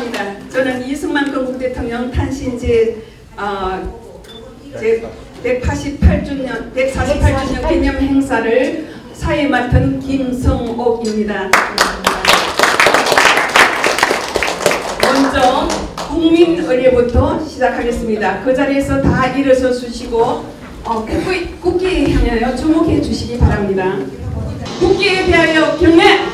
감사합니다. 저는 이승만 건국 대통령 탄신 제 148주년 기념 행사를 사회 맡은 김성옥입니다. 먼저 국민의례부터 시작하겠습니다. 그 자리에서 다 일어서 주시고 국기에 향하여 주목해 주시기 바랍니다. 국기에 대하여 경례!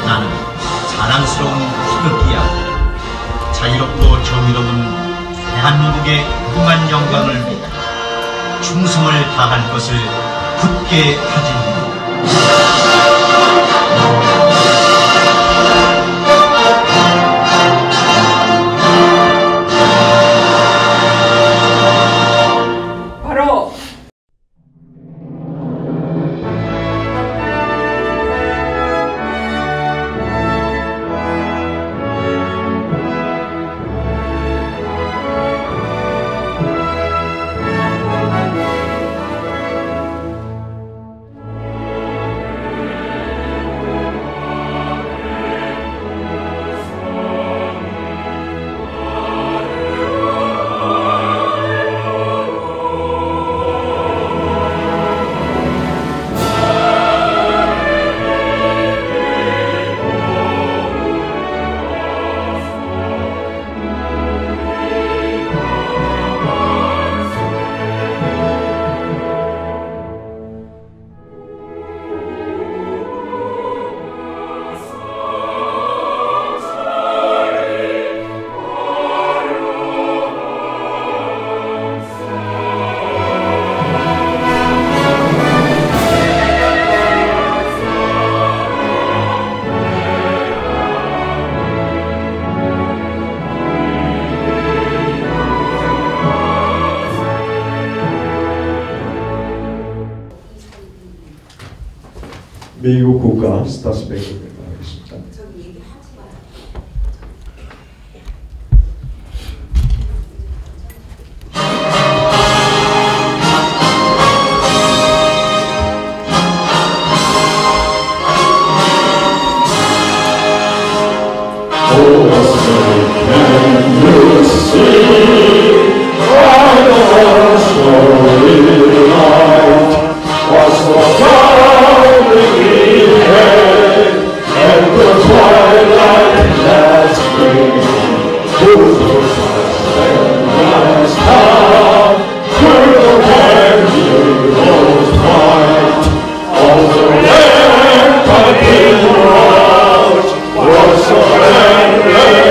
나는 자랑스러운 희극이야. 자유롭고 정의로운 대한민국의 무궁한 영광을 위해 충성을 다할 것을 굳게 다짐합니다. 바로 미국 국가 스타스백을 하겠습니다. Was surrendered.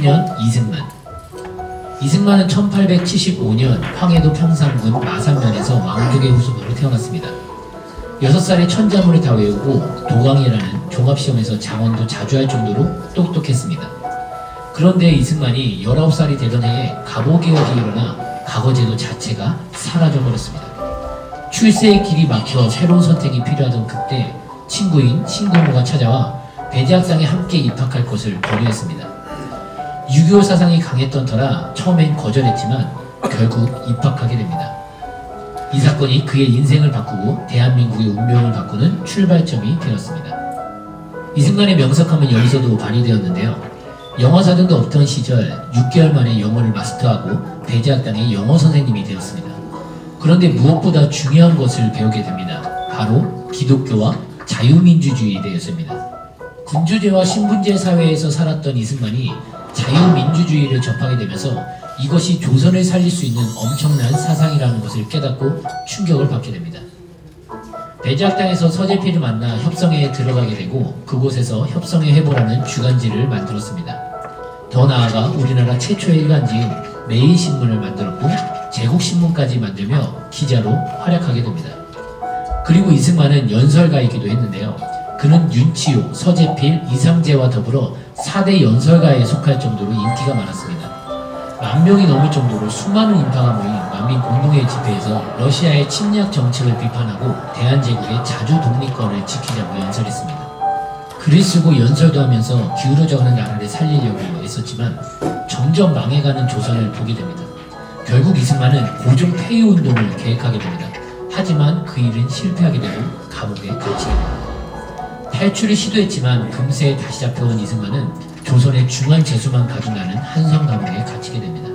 청년 이승만. 이승만은 1875년 황해도 평산군 마산면에서 왕족의 후손으로 태어났습니다. 6살에 천자문을 다 외우고 도강이라는 종합시험에서 장원도 자주 할 정도로 똑똑했습니다. 그런데 이승만이 19살이 되던 해에 갑오개혁이 일어나 과거제도 자체가 사라져버렸습니다. 출세의 길이 막혀 새로운 선택이 필요하던 그때 친구인 신고모가 찾아와 배제학당에 함께 입학할 것을 권유했습니다. 6.25 사상이 강했던 터라 처음엔 거절했지만 결국 입학하게 됩니다. 이 사건이 그의 인생을 바꾸고 대한민국의 운명을 바꾸는 출발점이 되었습니다. 이승만의 명석함은 여기서도 발휘되었는데요. 영어 사전도 없던 시절 6개월 만에 영어를 마스터하고 배제학당의 영어 선생님이 되었습니다. 그런데 무엇보다 중요한 것을 배우게 됩니다. 바로 기독교와 자유민주주의에 대해서입니다. 군주제와 신분제 사회에서 살았던 이승만이 자유민주주의를 접하게 되면서 이것이 조선을 살릴 수 있는 엄청난 사상이라는 것을 깨닫고 충격을 받게 됩니다. 배제학당에서 서재필을 만나 협성회에 들어가게 되고 그곳에서 협성회 해보라는 주간지를 만들었습니다. 더 나아가 우리나라 최초의 일간지인 매일신문을 만들었고 제국신문까지 만들며 기자로 활약하게 됩니다. 그리고 이승만은 연설가이기도 했는데요. 그는 윤치호, 서재필, 이상재와 더불어 4대 연설가에 속할 정도로 인기가 많았습니다. 10,000명이 넘을 정도로 수많은 인파가 모인 만민공동회 집회에서 러시아의 침략 정책을 비판하고 대한제국의 자주 독립권을 지키자고 연설했습니다. 글을 쓰고 연설도 하면서 기울어져가는 나라를 살리려고 애썼지만 점점 망해가는 조선을 보게 됩니다. 결국 이승만은 고종 폐위 운동을 계획하게 됩니다. 하지만 그 일은 실패하게 되고 감옥에 갇히게 됩니다. 탈출을 시도했지만 금세 다시 잡혀온 이승만은 조선의 중한 재수만 가둔다는 한성 감옥에 갇히게 됩니다.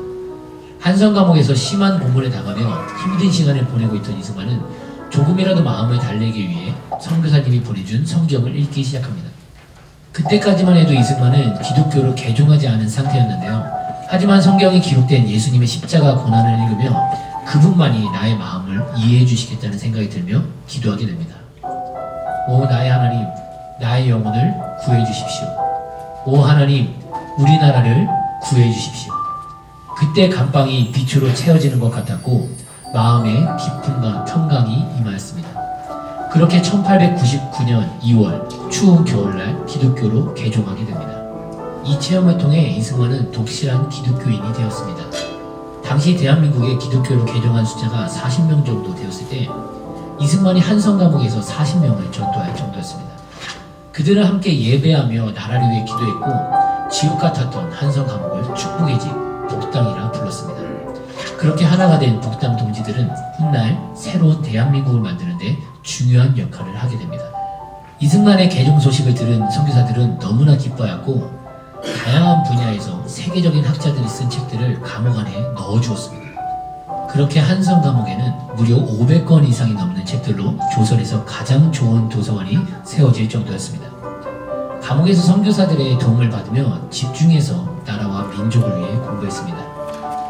한성 감옥에서 심한 고문에 당하며 힘든 시간을 보내고 있던 이승만은 조금이라도 마음을 달래기 위해 선교사님이 보내준 성경을 읽기 시작합니다. 그때까지만 해도 이승만은 기독교로 개종하지 않은 상태였는데요. 하지만 성경에 기록된 예수님의 십자가 고난을 읽으며 그분만이 나의 마음을 이해해 주시겠다는 생각이 들며 기도하게 됩니다. 오 나의 하나님, 나의 영혼을 구해 주십시오. 오 하나님, 우리나라를 구해 주십시오. 그때 감방이 빛으로 채워지는 것 같았고 마음에 기쁨과 평강이 임하였습니다. 그렇게 1899년 2월 추운 겨울날 기독교로 개종하게 됩니다. 이 체험을 통해 이승만은 독실한 기독교인이 되었습니다. 당시 대한민국에 기독교로 개종한 숫자가 40명 정도 되었을 때 이승만이 한성 감옥에서 40명을 전도할 정도였습니다. 그들은 함께 예배하며 나라를 위해 기도했고 지옥 같았던 한성 감옥을 축복의 집 복당이라 불렀습니다. 그렇게 하나가 된 복당 동지들은 훗날 새로운 대한민국을 만드는데 중요한 역할을 하게 됩니다. 이승만의 개종 소식을 들은 선교사들은 너무나 기뻐하였고 다양한 분야에서 세계적인 학자들이 쓴 책들을 감옥 안에 넣어주었습니다. 그렇게 한성 감옥에는 무려 500권 이상이 넘는 책들로 조선에서 가장 좋은 도서관이 세워질 정도였습니다. 감옥에서 선교사들의 도움을 받으며 집중해서 나라와 민족을 위해 공부했습니다.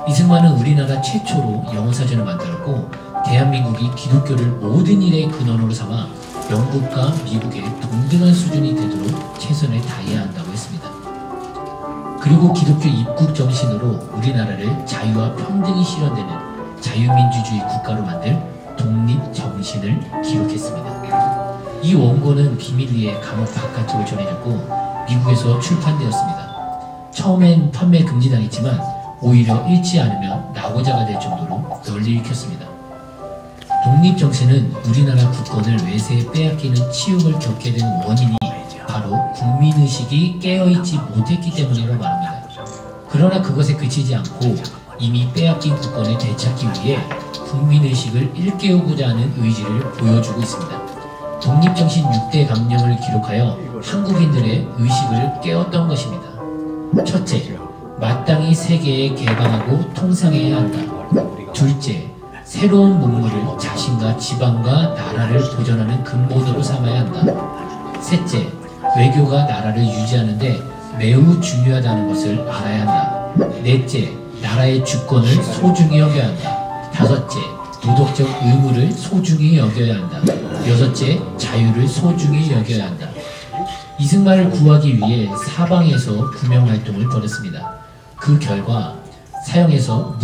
이승만은 우리나라 최초로 영어사전을 만들었고 대한민국이 기독교를 모든 일의 근원으로 삼아 영국과 미국의 동등한 수준이 되도록 최선을 다해야 한다고 했습니다. 그리고 기독교 입국 정신으로 우리나라를 자유와 평등이 실현되는 자유민주주의 국가로 만들 독립 정신을 기록했습니다. 이 원고는 비밀리에 감옥 바깥으로 전해졌고 미국에서 출판되었습니다. 처음엔 판매 금지당했지만 오히려 읽지 않으면 낙오자가 될 정도로 널리 읽혔습니다. 독립정신은 우리나라 국권을 외세에 빼앗기는 치욕을 겪게 된 원인이 바로 국민의식이 깨어있지 못했기 때문이라고 말합니다. 그러나 그것에 그치지 않고 이미 빼앗긴 국권을 되찾기 위해 국민의식을 일깨우고자 하는 의지를 보여주고 있습니다. 독립정신 6대 강령을 기록하여 한국인들의 의식을 깨웠던 것입니다. 첫째, 마땅히 세계에 개방하고 통상해야 한다. 둘째, 새로운 문물을 자신과 지방과 나라를 보존하는 근본으로 삼아야 한다. 셋째, 외교가 나라를 유지하는데 매우 중요하다는 것을 알아야 한다. 넷째, 나라의 주권을 소중히 여겨야 한다. 다섯째, 도덕적 의무를 소중히 여겨야 한다. 여섯째, 자유를 소중히 여겨야 한다. 이승만을 구하기 위해 사방에서 구명활동을 벌였습니다. 그 결과 사형에서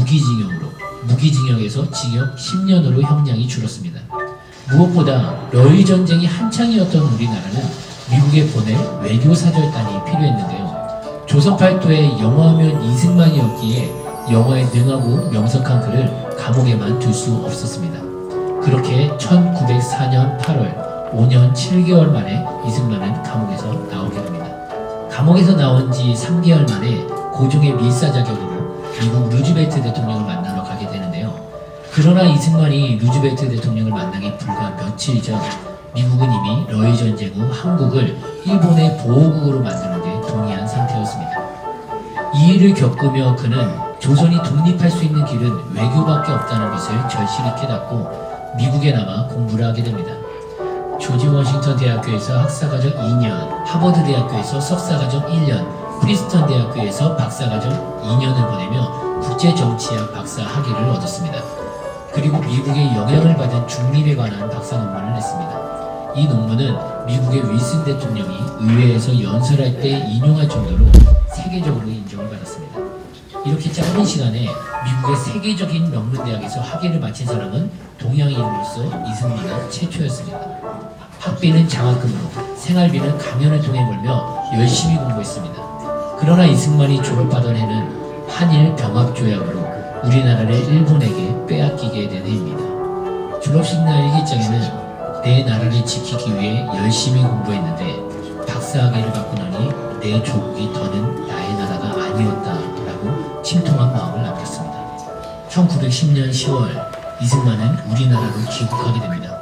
무기징역에서 징역 10년으로 형량이 줄었습니다. 무엇보다 러일 전쟁이 한창이었던 우리나라는 미국에 보낼 외교사절단이 필요했는데요. 조선팔도의 영화하면 이승만이었기에 영화에 능하고 명석한 그를 감옥에만 둘 수 없었습니다. 그렇게 1904년 8월 5년 7개월 만에 이승만은 감옥에서 나오게 됩니다. 감옥에서 나온 지 3개월 만에 고종의 밀사 자격으로 미국 루즈벨트 대통령을 만나러 가게 되는데요. 그러나 이승만이 루즈벨트 대통령을 만나기 불과 며칠 전 미국은 이미 러일 전쟁 후 한국을 일본의 보호국으로 만드는 데 동의한 상태였습니다. 이 일을 겪으며 그는 조선이 독립할 수 있는 길은 외교밖에 없다는 것을 절실히 깨닫고 미국에 남아 공부를 하게 됩니다. 조지 워싱턴 대학교에서 학사과정 2년, 하버드 대학교에서 석사과정 1년, 프린스턴 대학교에서 박사과정 2년을 보내며 국제정치학 박사 학위를 얻었습니다. 그리고 미국의 영향을 받은 중립에 관한 박사 논문을 냈습니다. 이 논문은 미국의 윌슨 대통령이 의회에서 연설할 때 인용할 정도로 세계적으로 인정을 받았습니다. 이렇게 짧은 시간에 미국의 세계적인 명문대학에서 학위를 마친 사람은 동양인으로서 이승만은 최초였습니다. 학비는 장학금으로, 생활비는 강연을 통해 벌며 열심히 공부했습니다. 그러나 이승만이 졸업하던 해는 한일 병합조약으로 우리나라를 일본에게 빼앗기게 된 해입니다. 졸업식 날 일기장에는 내 나라를 지키기 위해 열심히 공부했는데 박사학위를 받고 나니 내 조국이 더는 나의 나라가 아니었다라고 침통한 마음을 남겼습니다. 1910년 10월 이승만은 우리나라로 귀국하게 됩니다.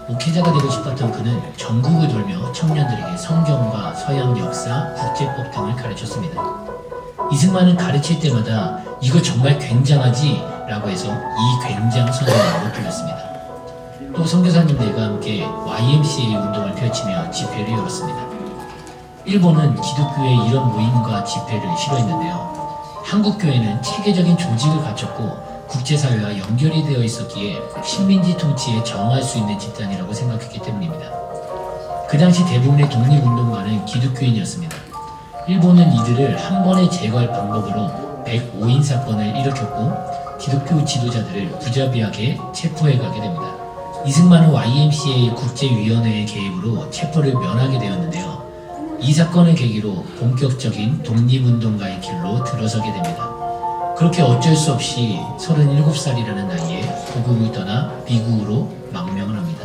목회자가 되고 싶었던 그는 전국을 돌며 청년들에게 성경과 서양 역사, 국제법 등을 가르쳤습니다. 이승만은 가르칠 때마다 이거 정말 굉장하지? 라고 해서 이 굉장 선생이라고 불렸습니다. 또 선교사님들과 함께 YMCA 운동을 펼치며 집회를 열었습니다. 일본은 기독교의 이런 모임과 집회를 싫어했는데요. 한국교회는 체계적인 조직을 갖췄고 국제사회와 연결이 되어 있었기에 식민지 통치에 저항할 수 있는 집단이라고 생각했기 때문입니다. 그 당시 대부분의 독립운동가는 기독교인이었습니다. 일본은 이들을 한 번에 제거할 방법으로 105인 사건을 일으켰고 기독교 지도자들을 부자비하게 체포해 가게 됩니다. 이승만은 YMCA 국제위원회의 개입으로 체포를 면하게 되었는데요. 이 사건을 계기로 본격적인 독립운동가의 길로 들어서게 됩니다. 그렇게 어쩔 수 없이 37살이라는 나이에 고국을 떠나 미국으로 망명을 합니다.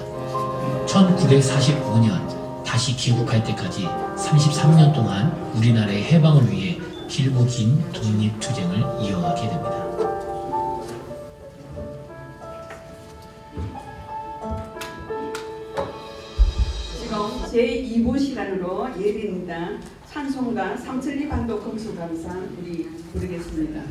1945년 다시 귀국할 때까지 33년 동안 우리나라의 해방을 위해 길고 긴 독립투쟁을 이어가게 됩니다. 지금 제2부 시간으로 예배입니다. 찬송가 삼천리 반도 금수감사 우리 부르겠습니다.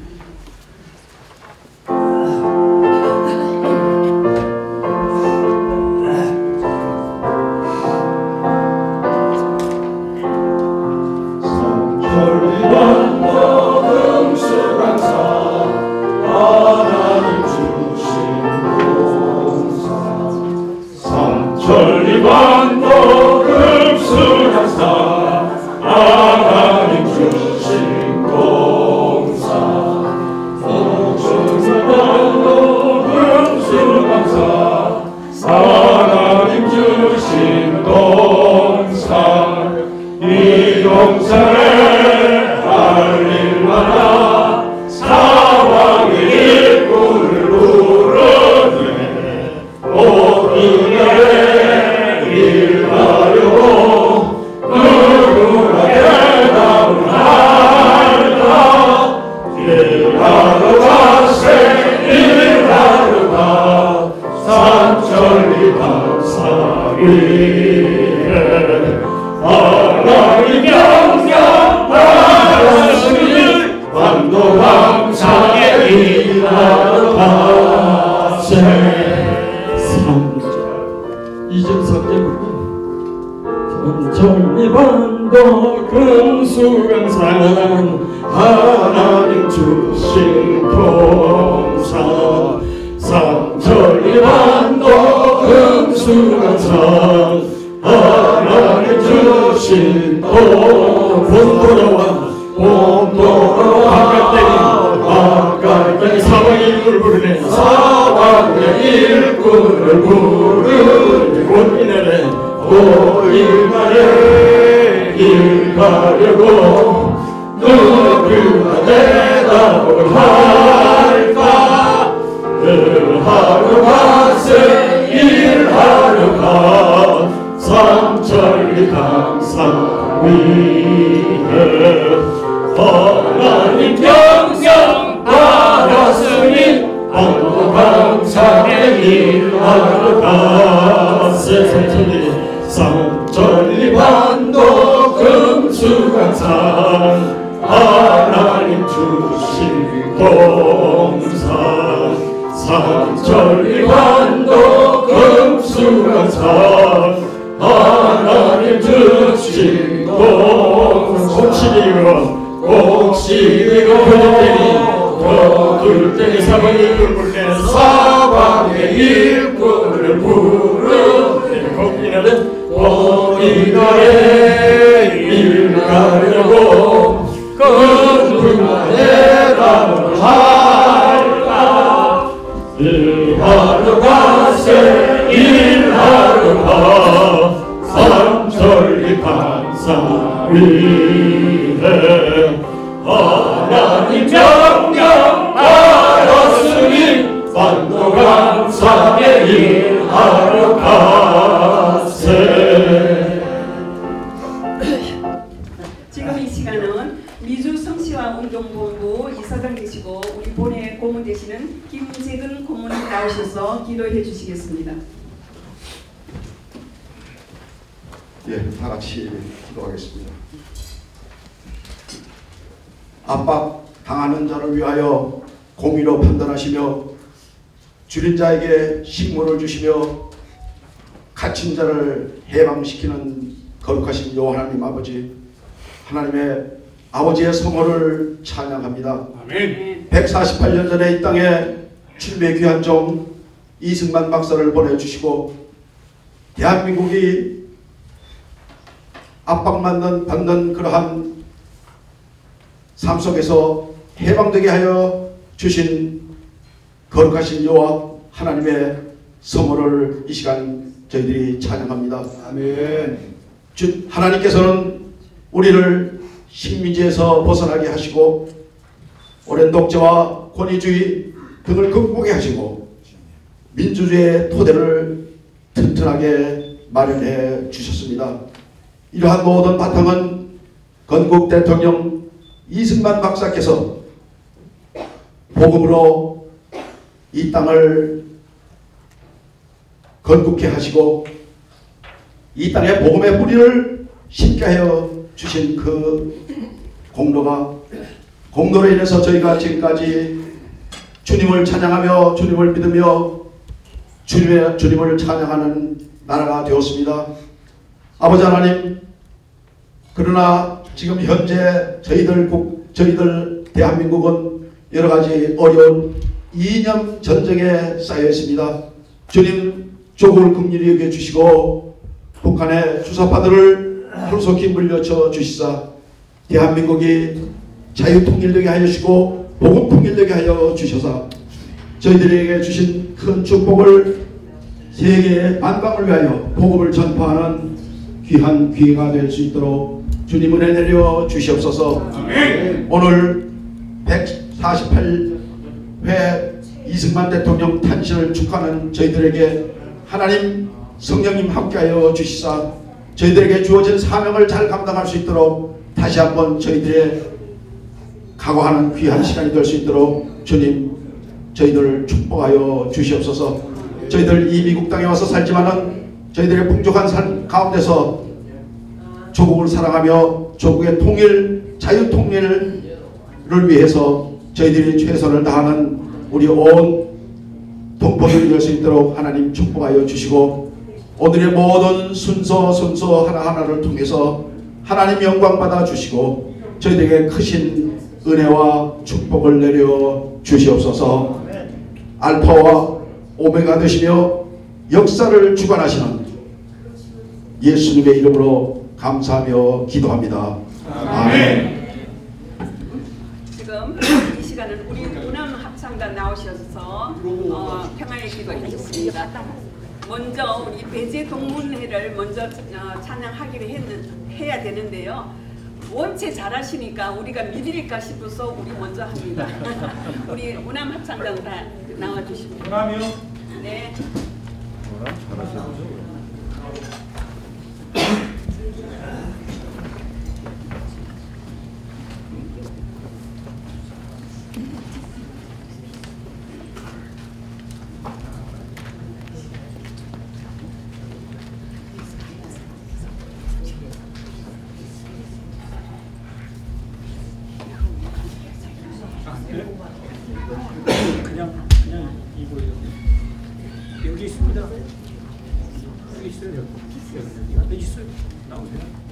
봄도로 바깥에 사방의 일꾼을 부르네. 사방의 일꾼을 부르니 곧 이날에 일날에 일 가려고 누구나 대답을 할까. 하루 가세 일하러 가 삼천리 강산 위에 하나님 명령 받았으니 반도 강산에 일하러 가세 삼천리 반도 금수강산 하나님 주신 동산 삼천리 반도 금수강산 하나님 주신 곡식이고 거둘 때니 사방의 일꾼을 부르네. 사방의 일꾼을 부르네. 거기날에 일 가려고 누구나 대답을 할까. 일하러 가세 일하러 가 삼천리 강산 위에 하나님 명령 받았으니 반도 강산에 일하러 가세. 지금 이 시간은 미주 성시화운동본부 이사장 되시고 우리 본회 고문 되시는 김재근 고문이 나오셔서 기도해 주시겠습니다. 예, 다 같이 기도하겠습니다. 압박 당하는 자를 위하여 공의로 판단하시며 줄인 자에게 식물을 주시며 갇힌 자를 해방시키는 거룩하신 여호와 하나님 아버지, 하나님의 아버지의 성호를 찬양합니다. 아멘. 148년 전에 이 땅에 출매 귀한 종 이승만 박사를 보내주시고 대한민국이 압박받는 그러한 삶 속에서 해방되게 하여 주신 거룩하신 여호와 하나님의 성호를 이 시간 저희들이 찬양합니다. 아멘. 하나님께서는 우리를 식민지에서 벗어나게 하시고 오랜 독재와 권위주의 등을 극복하게 하시고 민주주의의 토대를 튼튼하게 마련해 주셨습니다. 이러한 모든 바탕은 건국 대통령 이승만 박사께서 복음으로 이 땅을 건국해 하시고 이 땅에 복음의 뿌리를 심게 하여 주신 그 공로로 인해서 저희가 지금까지 주님을 찬양하며 주님을 믿으며 주님을 찬양하는 나라가 되었습니다. 아버지 하나님, 그러나 지금 현재 저희들 대한민국은 여러가지 어려운 이념 전쟁에 쌓여 있습니다. 주님, 조국을 긍휼히 여겨주시고 북한의 주사파들을 하루속히 물려쳐 주시사 대한민국이 자유통일되게 하여 주시고 복음통일되게 하여 주셔서 저희들에게 주신 큰 축복을 세계의 만방을 위하여 복음을 전파하는 귀한 기회가 될 수 있도록 주님 은혜 내려 주시옵소서. 오늘 148회 이승만 대통령 탄신을 축하하는 저희들에게 하나님 성령님 함께하여 주시사 저희들에게 주어진 사명을 잘 감당할 수 있도록 다시 한번 저희들의 각오하는 귀한 시간이 될 수 있도록 주님 저희들을 축복하여 주시옵소서. 저희들 이 미국 땅에 와서 살지만은 저희들의 풍족한 삶 가운데서 조국을 사랑하며 조국의 통일, 자유통일을 위해서 저희들이 최선을 다하는 우리 온 동포들이 될 수 있도록 하나님 축복하여 주시고 오늘의 모든 순서 하나하나를 통해서 하나님 영광 받아 주시고 저희들에게 크신 은혜와 축복을 내려 주시옵소서. 알파와 오메가 되시며 역사를 주관하시는 예수님의 이름으로 감사하며 기도합니다. 아멘. 다 나오셔서 평화의 기도해 주셨습니다. 먼저 우리 배제 동문회를 먼저 찬양하기로 해야 되는데요. 원체 잘하시니까 우리가 믿을까 싶어서 우리 먼저 합니다. 우리 우남 합창단 다 나와주십니다. 우남이요? 네. 우남 잘하시죠. 그냥 이거예요. 여기 있습니다. 여기 있어요. 여기 있어요. 나오세요.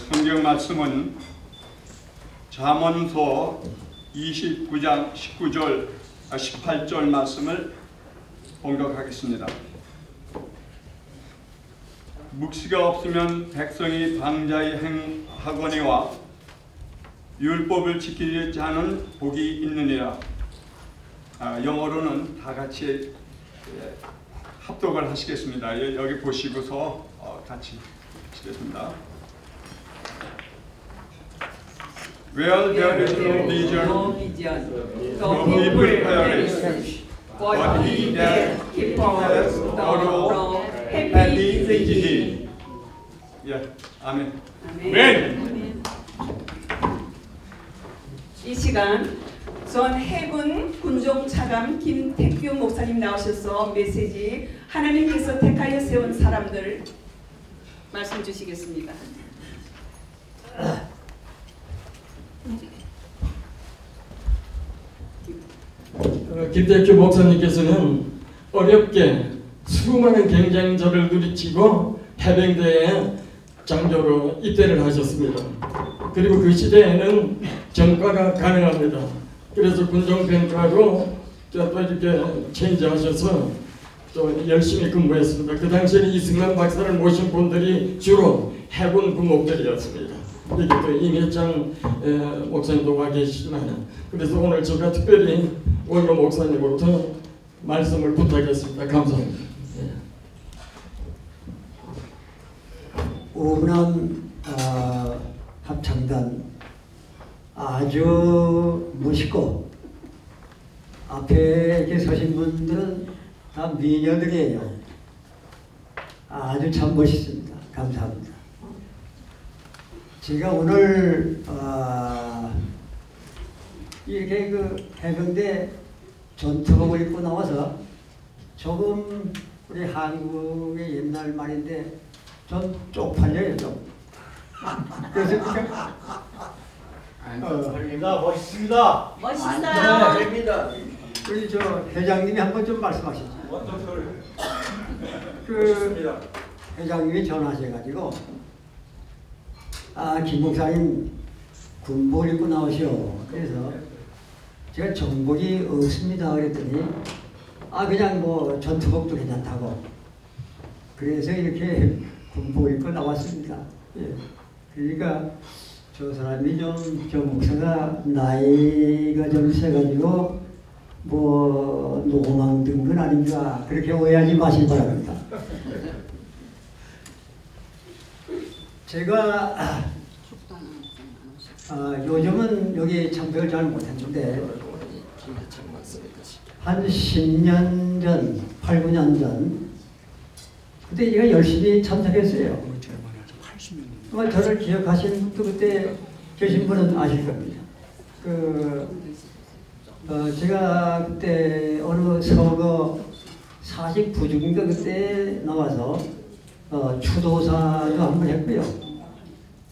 성경 말씀은 잠언서 29장 19절 18절 말씀을 봉독하겠습니다. 묵시가 없으면 백성이 방자히 행하거니와 율법을 지키지 않은 복이 있느니라. 영어로는 다 같이 합독을 하시겠습니다. 여기 보시고서 같이 하시겠습니다. Where there is no vision, no people perish. But he that keepeth the law, happy is he. 예, 아멘. 아멘. 이 시간 전 해군 군종 차감 김택규 목사님 나오셔서 메시지 하나님께서 택하여 세운 사람들 말씀 주시겠습니다. 김택규 목사님께서는 어렵게 수많은 경쟁자를 누리치고 해병대에 장교로 입대를 하셨습니다. 그리고 그 시대에는 전과가 가능합니다. 그래서 군종병과로 또 이렇게 체인지하셔서 또 열심히 근무했습니다. 그 당시에는 이승만 박사를 모신 분들이 주로 해군 군목들이었습니다. 여기 또 임혜창 목사님도 와 계시지만, 그래서 오늘 제가 특별히 원로 목사님으로부터 말씀을 부탁했습니다. 감사합니다. 오남 합창단 아주 멋있고, 앞에 이렇게 서신 분들은 다 미녀들이에요. 아주 참 멋있습니다. 감사합니다. 제가 오늘 이렇게 그 해병대 전투복을 입고 나와서 조금 우리 한국의 옛날 말인데 좀 쪽팔려요, 좀. 그래서 멋있습니다. 멋있어요. 됩니다. 우리 저 회장님이 한번 좀 말씀하시죠. 그 회장님이 전화하셔가지고 김 목사님 군복 입고 나오시오. 그래서 제가 정복이 없습니다 그랬더니 그냥 뭐 전투복도 괜찮다고. 그래서 이렇게 군복 입고 나왔습니다. 예. 그러니까 저 사람이 저 목사가 나이가 좀 세가지고 뭐 노망든 건 아닌가 그렇게 오해하지 마시기 바랍니다. 제가 요즘은 여기 참석을 잘 못했는데 한 10년 전, 8, 9년 전 그때 제가 열심히 참석했어요. 아마 저를 기억하시는 분도 그때 계신 분은 아실 겁니다. 제가 그때 어느 서거 49주인가 그때 나와서 추도사도 한 번 했고요.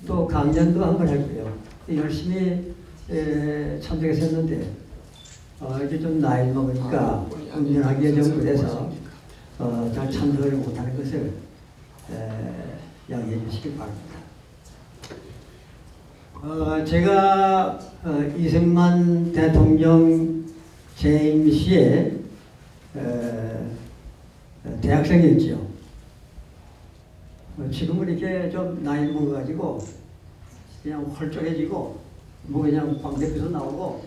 또 강연도 한 번 했고요. 열심히 참석했었는데 이제 좀 나이 먹으니까 운전하기가 좀 그래서 잘 참석을 못하는 것을 양해해 주시기 바랍니다. 제가 이승만 대통령 재임 시에 대학생이었죠. 지금은 이렇게 좀 나이 먹어가지고 그냥 헐쩍해지고 뭐 그냥 광대뼈도 나오고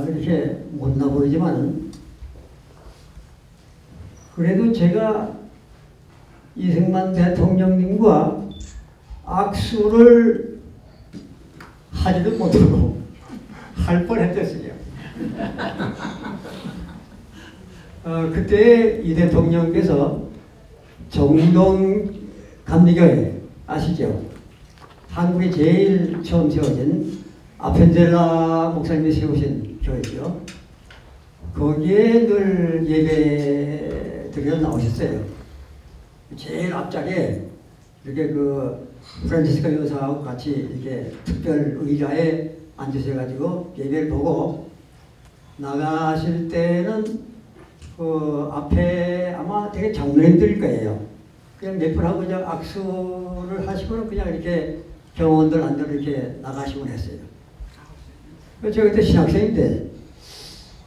이렇게 못나 보이지만 그래도 제가 이승만 대통령님과 악수를 하지도 못하고 할 뻔했었어요. 그때 이 대통령께서 정동 감리교회 아시죠? 한국에 제일 처음 세워진 아펜젤라 목사님이 세우신 교회죠. 거기에 늘 예배 드리러 나오셨어요. 제일 앞자리에 이렇게 그 프란치스카 여사하고 같이 이렇게 특별 의자에 앉으셔가지고 예배를 보고 나가실 때는 그 앞에 아마 되게 장로님들일 거예요. 그냥 몇 분 하고 그냥 악수를 하시고는 그냥 이렇게 경호원들 안들 이렇게 나가시곤 했어요. 제가 그때 신학생인데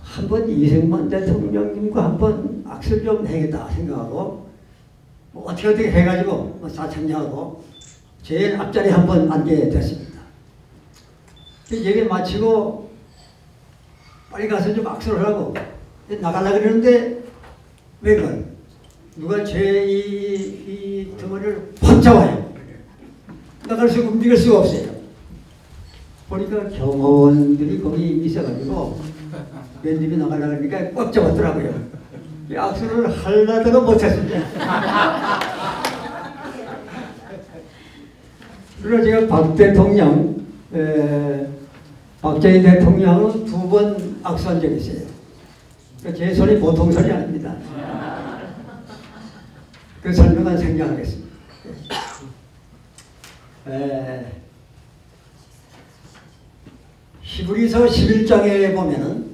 한번 이승만 대통령님과 한번 악수를 좀 해야겠다 생각하고 뭐 어떻게 해가지고 뭐 사창리하고 제일 앞자리에 한번 앉게 됐습니다. 예배 마치고 빨리 가서 좀 악수를 하고 나가려고 그러는데 왜 그걸? 누가 제 이 덩어리를 확 잡아요. 나갈 수가 움직일 수가 없어요. 보니까 경호원들이 거기 있어가지고 맨 입에 나가려고 하니까 꽉 잡았더라고요. 악수를 하려다가 못했습니다. 그래서 제가 박 대통령 박정희 대통령은 2번 악수한 적이 있어요. 제 손이 보통 손이 아닙니다. 그 설명은 생략하겠습니다. 히브리서 11장에 보면은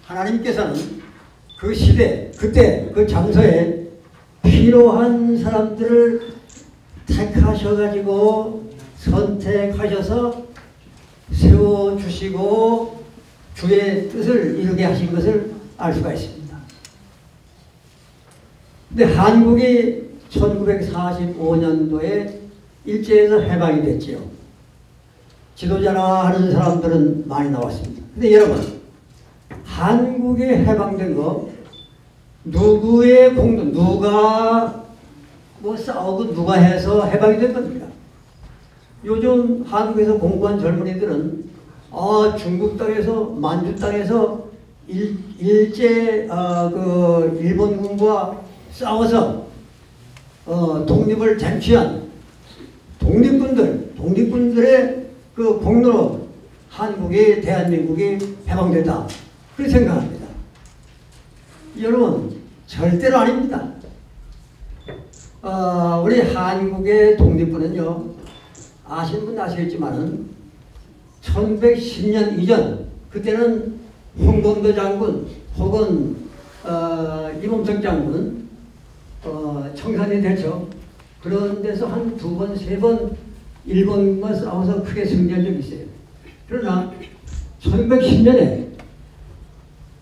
하나님께서는 그 시대, 그때 그 장소에 필요한 사람들을 택하셔가지고 선택하셔서 세워주시고 주의 뜻을 이루게 하신 것을 알 수가 있습니다. 근데 한국이 1945년도에 일제에서 해방이 됐지요. 지도자나 하는 사람들은 많이 나왔습니다. 근데 여러분, 한국이 해방된 거 누구의 공동, 누가 뭐 싸우고 누가 해서 해방이 된 겁니까? 요즘 한국에서 공부한 젊은이들은 중국 땅에서, 만주 땅에서 일제 그 일본군과 싸워서 독립을 쟁취한 독립군들의 그 공로로 한국이, 대한민국이 해방됐다. 그렇게 생각합니다. 여러분, 절대로 아닙니다. 우리 한국의 독립군은요, 아시는 분 아시겠지만은 1910년 이전, 그때는 홍범도 장군 혹은 이범석 장군은 청산이 됐죠. 그런 데서 한 2번, 3번 일본과 싸워서 크게 승리한 적이 있어요. 그러나 1910년에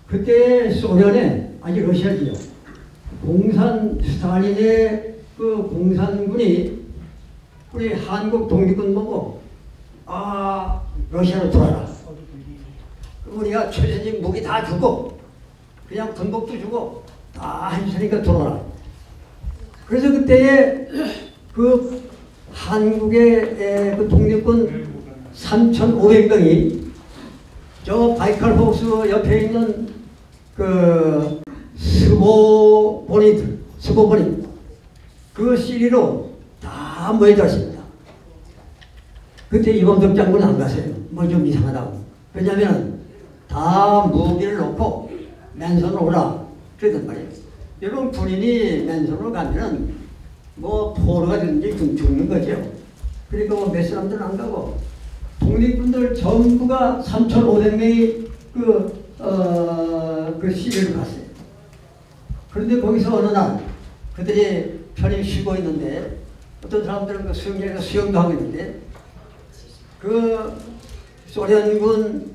그때 소련에, 아니 러시아지요, 스탈린의 그 공산군이 우리 한국 독립군 보고 러시아로 돌아라. 우리가 최신식 무기 다 주고 그냥 군복도 주고 다 해주니까 돌아라. 그래서 그때에 그 한국의 그 독립군 3,500명이 저 바이칼 호수 옆에 있는 그 스보보니 그 시리로 다 모여들었습니다. 그때 이범석 장군은 안 가세요. 뭐 좀 이상하다고. 왜냐하면 다 무기를 놓고 맨손으로 오라 그랬단 말이에요. 여러분, 군인이 맨손으로 가면은 뭐 포로가 되는지 죽는 거죠. 그러니까 뭐 몇 사람들은 안 가고 독립군들 전부가 3,500명이 그 시위를 갔어요. 그런데 거기서 어느 날 그들이 편히 쉬고 있는데 어떤 사람들은 그 수영장에서 수영도 하고 있는데 그 소련군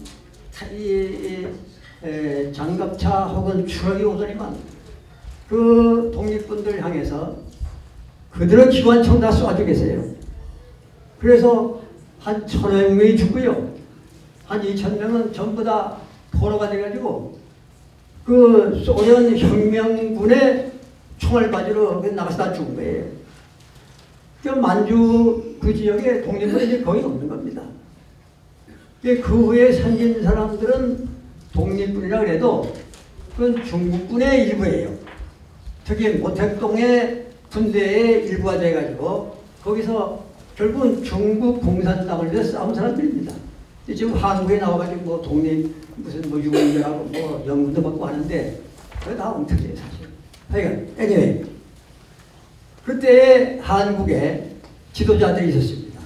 장갑차 혹은 추락이 오더니만 그 독립군들 향해서 그들의 기관총 다 쏴주고 계세요. 그래서 한 1,000명이 죽고요. 한 2,000명은 전부 다 포로가 돼가지고 그 소련 혁명군의 총알 바지로 나가서 다 죽은 거예요. 그 만주 그 지역에 독립군이 거의 없는 겁니다. 그 후에 생긴 사람들은 독립군이라 그래도 그건 중국군의 일부예요. 특히 모택동의 군대의 일부가 돼가지고 거기서 결국은 중국 공산당을 위해서 싸운 사람들입니다. 지금 한국에 나와가지고 뭐 독립 무슨 뭐 유공자라고 뭐 연금도 받고 하는데 그게 다 엉터리예요 사실. 하여간 anyway 그때 한국에 지도자들이 있었습니다.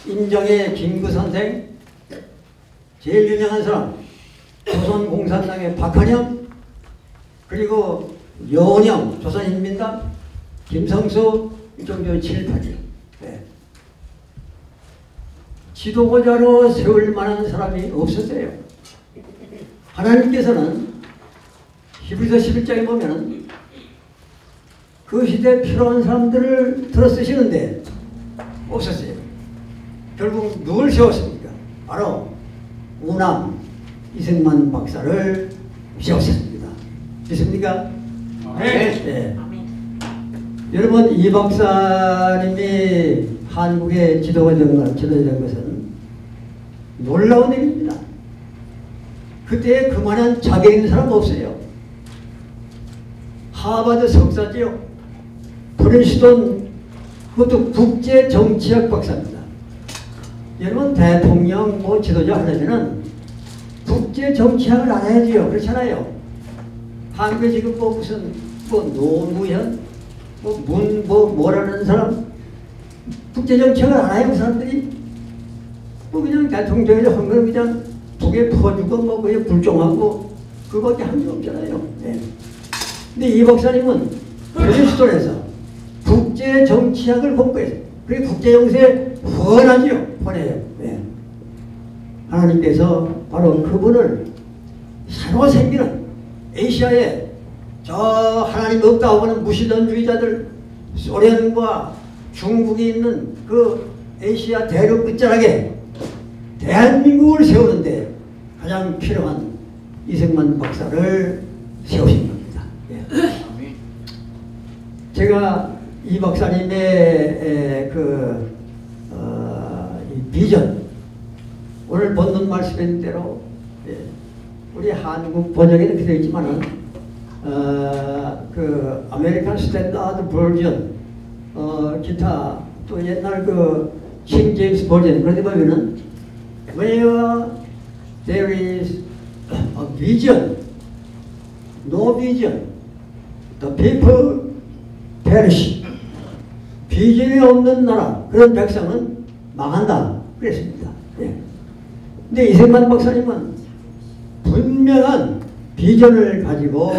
임정의 김구 선생, 제일 유명한 사람 조선공산당의 박한영, 그리고 여원영 조선인민당, 김성수, 이정도 7, 8이요. 네. 지도자로 세울 만한 사람이 없었어요. 하나님께서는 히브리서 11장에 보면 그 시대에 필요한 사람들을 들어 쓰시는데 없었어요. 결국 누굴 세웠습니까? 바로 우남 이승만 박사를 세웠습니다. 믿습니까? 네. 네. 여러분, 이 박사님이 한국의 지도가 된 것은 놀라운 일입니다. 그때 그만한 자격 있는 사람 없어요. 하버드 석사지요. 프린스턴, 그것도 국제정치학 박사입니다. 여러분 대통령 뭐 지도자 하려면은 국제 정치학을 알아야지요. 그렇잖아요. 한국에 지금 뭐 무슨 뭐 노무현 뭐라는 사람 국제 정치학을 알아요. 그 사람들이 뭐 그냥 대통령이 한 건 그냥 북에 퍼주고 뭐 그냥 불종하고 그거밖에 한 게 없잖아요. 네. 근데 이 박사님은 프린스턴에서 국제 정치학을 공부해서 그게 국제 정세에 훤하지요. 훤해요. 네. 하나님께서 바로 그분을 새로 생기는 아시아에 저 하나님 없다고 하는 무신론주의자들 소련과 중국이 있는 그 아시아 대륙 끝자락에 대한민국을 세우는데 가장 필요한 이승만 박사를 세우신 겁니다. 예. 제가 이 박사님의 이 비전 오늘 본문 말씀인 대로 우리 한국 번역에는 이렇게 되어 있지만은 그 아메리칸 스탠다드 버전 기타 또 옛날 그 킹 제임스 버전 그런데 보면은 where there is a vision, no vision, the people perish. 비전이 없는 나라 그런 백성은 망한다 그랬습니다. 예. 근데 이승만 박사님은 분명한 비전을 가지고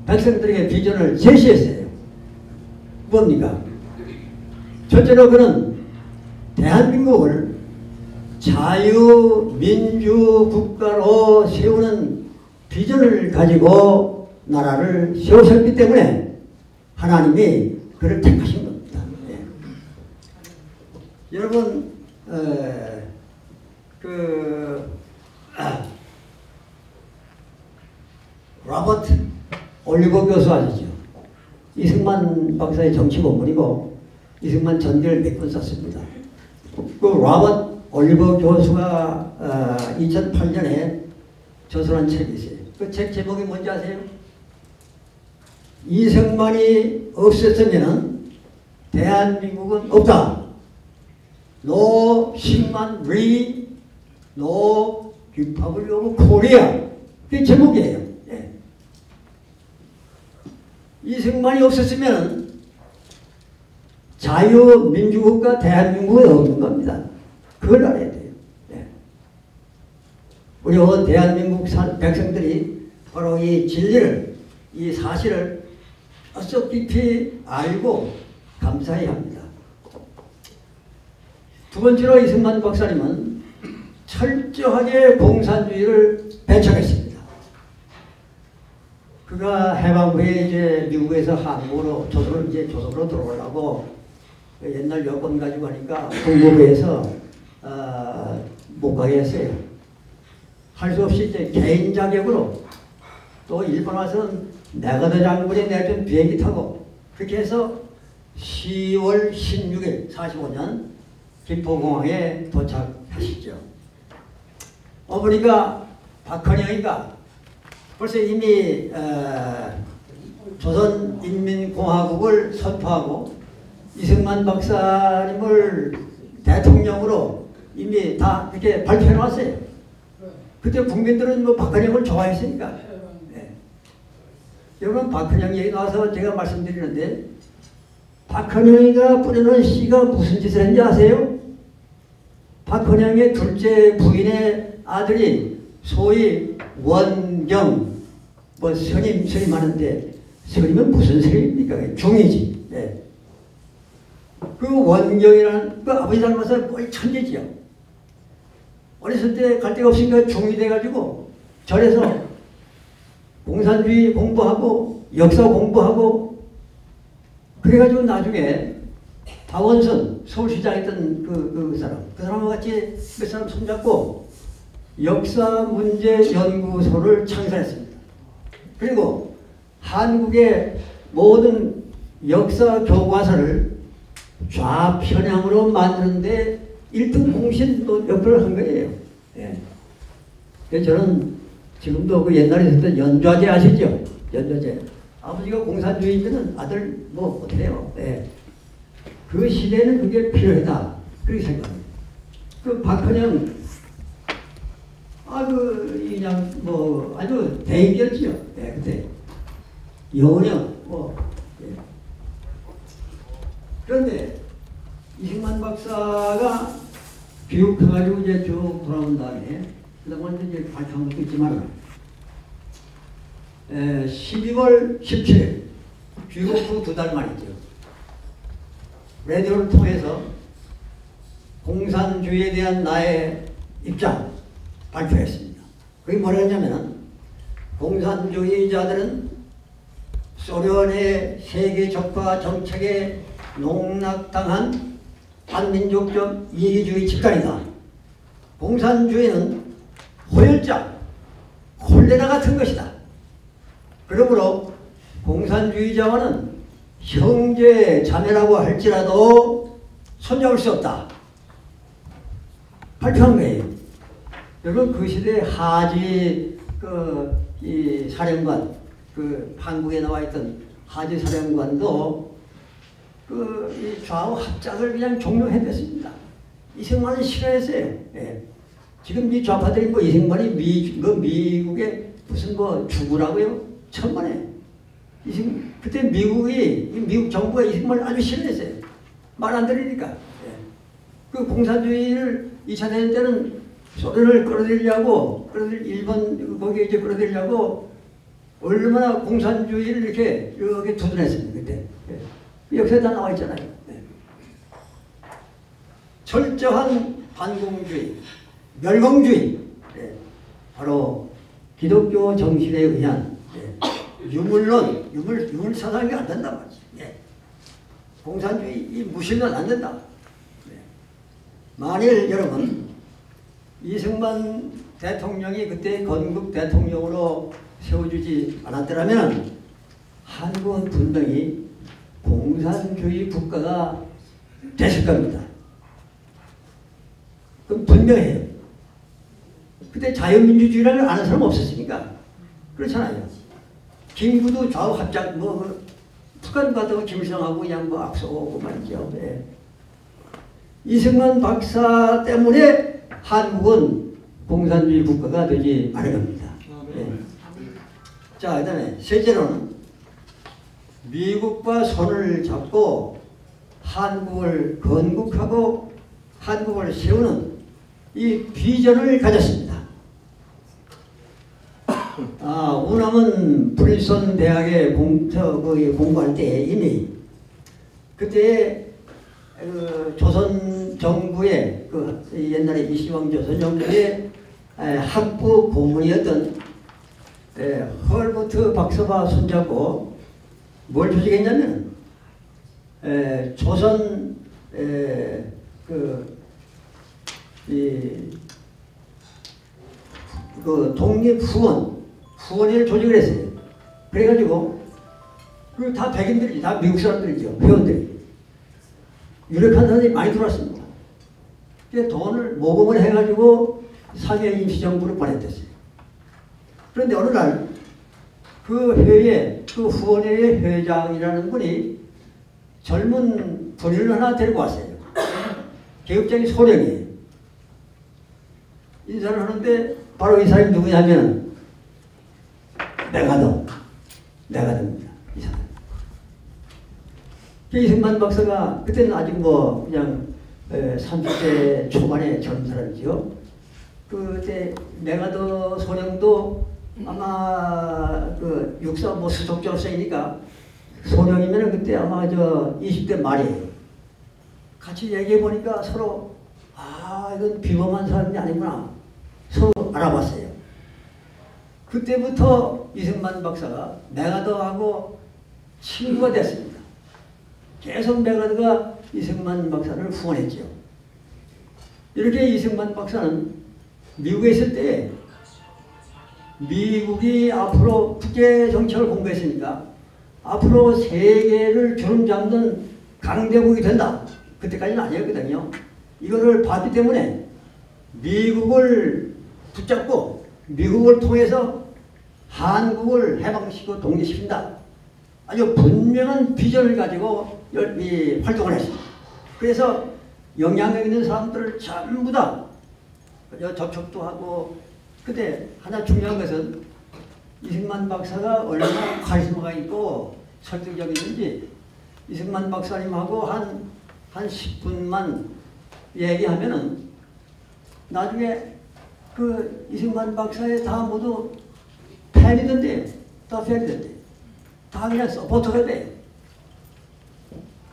백성들에게 비전을 제시했어요. 뭡니까? 첫째로 그는 대한민국을 자유민주 국가로 세우는 비전을 가지고 나라를 세우셨기 때문에 하나님이 그를 택하신 겁니다. 예. 여러분 로버트 올리버 교수 아시죠? 이승만 박사의 정치 본문이고 이승만 전기를 몇 권 썼습니다. 그 로버트 올리버 교수가 2008년에 저술한 책이 있어요. 그 책 제목이 뭔지 아세요? 이승만이 없었으면 대한민국은 없다. No 식만 re, no Republic of Korea. 그게 제목이에요. 예. 이승만이 없었으면 자유민주국가 대한민국은 없는 겁니다. 그걸 알아야 돼요. 네. 우리 온 대한민국 백성들이 바로 이 진리를, 이 사실을 어서 깊이 알고 감사해야 합니다. 두 번째로 이승만 박사님은 철저하게 공산주의를 배척했습니다. 그가 해방 후에 이제 미국에서 한국으로 조선으로 들어오려고 옛날 여권 가지고 하니까 국무부에서 못 가게 했어요. 할 수 없이 이제 개인 자격으로 또 일본 와서는 내가더 장군이 내준 비행기 타고 그렇게 해서 10월 16일 45년 김포공항에 도착하시죠. 어머니가 박헌영이가 벌써 이미 조선인민공화국을 선포하고 이승만 박사님을 대통령으로 이미 다 이렇게 발표해놨어요. 그때 국민들은 뭐 박헌영을 좋아했으니까. 네. 여러분 박헌영 얘기 나와서 제가 말씀드리는데 박헌영이가 뿌리는 씨가 무슨 짓을 했는지 아세요? 박헌영의 둘째 부인의 아들이 소위 원경 뭐 스님 하는데 스님은 무슨 스님입니까? 중이지. 네. 그 원경이라는 그 아버지 닮아서 거의 천재지요. 어렸을 때 갈 데가 없으니까 중이 돼가지고 절에서 공산주의 공부하고 역사 공부하고 그래가지고 나중에 박원순 서울시장 했던 그 사람과 같이 몇 사람 손잡고 역사문제연구소를 창설했습니다. 그리고 한국의 모든 역사 교과서를 좌편향으로 만드는데 1등 공신 역할을 한 거예요. 예. 그래서 저는 지금도 그 옛날에 했던 연좌제 아시죠? 연좌제. 아버지가 공산주의면 아들 뭐 어때요? 예. 그 시대에는 그게 필요하다. 그렇게 생각합니다. 그 그 박헌영 그냥 뭐 아주 대인기였지요. 네, 그때 여운형 예. 그런데 이승만 박사가 귀국해가지고 이제 쭉 돌아온 다음에 그동안 이제 발표한 것도 있지만 12월 17일 귀국 후 2달 만이죠. 라디오를 통해서 공산주의에 대한 나의 입장 발표했습니다. 그게 뭐라 했냐면 공산주의자들은 소련의 세계 적화 정책에 농락당한 반민족적 이기주의 집단이다. 공산주의는 호열자, 콜레라 같은 것이다. 그러므로 공산주의자와는 형제 자매라고 할지라도 손잡을 수 없다. 발표한 거예요. 여러분 그 시대에 하지 이 사령관, 한국에 나와 있던 하지 사령관도 이 좌우 합작을 그냥 종료해댔습니다. 이승만은 싫어했어요. 예. 지금 이 좌파들이 뭐 이승만이 미국에 무슨 뭐 죽으라고요? 천만에. 그때 미국 정부가 이승만을 아주 싫어했어요. 말 안 들으니까. 예. 그 공산주의를 2차 대전 때는 소련을 끌어들이려고, 일본 거기에 이제 끌어들이려고 얼마나 공산주의를 이렇게 두둔했습니다. 그때. 예. 역사에 다 나와 있잖아요. 예. 철저한 반공주의, 멸공주의, 예. 바로 기독교 정신에 의한 유물론, 유물 사상이 안 된단 말이죠. 예. 공산주의 이 무신론 안 된다. 예. 만일 여러분 이승만 대통령이 그때 건국 대통령으로 세워주지 않았더라면 한국은 분명히 공산주의 국가가 됐을 겁니다. 그럼 분명해요. 그때 자유민주주의라는 아는 사람 없었으니까. 그렇잖아요. 김구도 좌우 합작 북한 가다가 김일성하고 그냥 앞서고 말이죠. 네. 이승만 박사 때문에 한국은 공산주의 국가가 되지 않은 겁니다. 네. 자, 그다음에 셋째로는 미국과 손을 잡고 한국을 건국하고 한국을 세우는 이 비전을 가졌습니다. 우남은 프린스턴 대학에 공부할 때 이미 그때 조선 정부의 옛날에 이시왕 조선 정부의 학부 고문이었던 헐버트 박사가 손잡고 뭘 조직했냐면 조선 독립후원회를 조직을 했어요. 그래가지고 다 백인들이지, 다 미국 사람들이죠. 회원들이. 유력한 사람들이 많이 들어왔습니다. 돈을 모금을 해가지고 상해 임시정부를 보냈댔어요. 그런데 어느 날 그 회의, 후원회의 회장이라는 분이 젊은 군인을 하나 데리고 왔어요. 계급장이 소령이에요. 인사를 하는데 바로 이 사람이 누구냐면 메가더입니다. 이 사람. 이승만 박사가 그때는 아직 그냥 30대 초반의 젊은 사람이죠. 그때 메가더 소령도 아마 육사 수석조로서이니까 소령이면 그때 아마 20대 말이에요. 같이 얘기해 보니까 서로 이건 비범한 사람이 아니구나. 서로 알아봤어요. 그때부터 이승만 박사가 메가더하고 친구가 됐습니다. 계속 메가더가 이승만 박사를 후원했죠. 이렇게 이승만 박사는 미국에 있을 때 미국이 앞으로 국제 정책을 공부했으니까 앞으로 세계를 주름잡는 강대국이 된다. 그때까지는 아니었거든요. 이거를 봤기 때문에 미국을 붙잡고 미국을 통해서 한국을 해방시키고 독립시킨다. 아주 분명한 비전을 가지고 활동을 했습니다. 그래서 영향력 있는 사람들을 전부 다 접촉도 하고. 근데 하나 중요한 것은 이승만 박사가 얼마나 카리스마가 있고 설득력이있는지 이승만 박사님하고 한 10분만 얘기하면은 나중에 그 이승만 박사의 다 모두 팬이던데, 다 팬이던데, 다 그냥 서포터가 돼.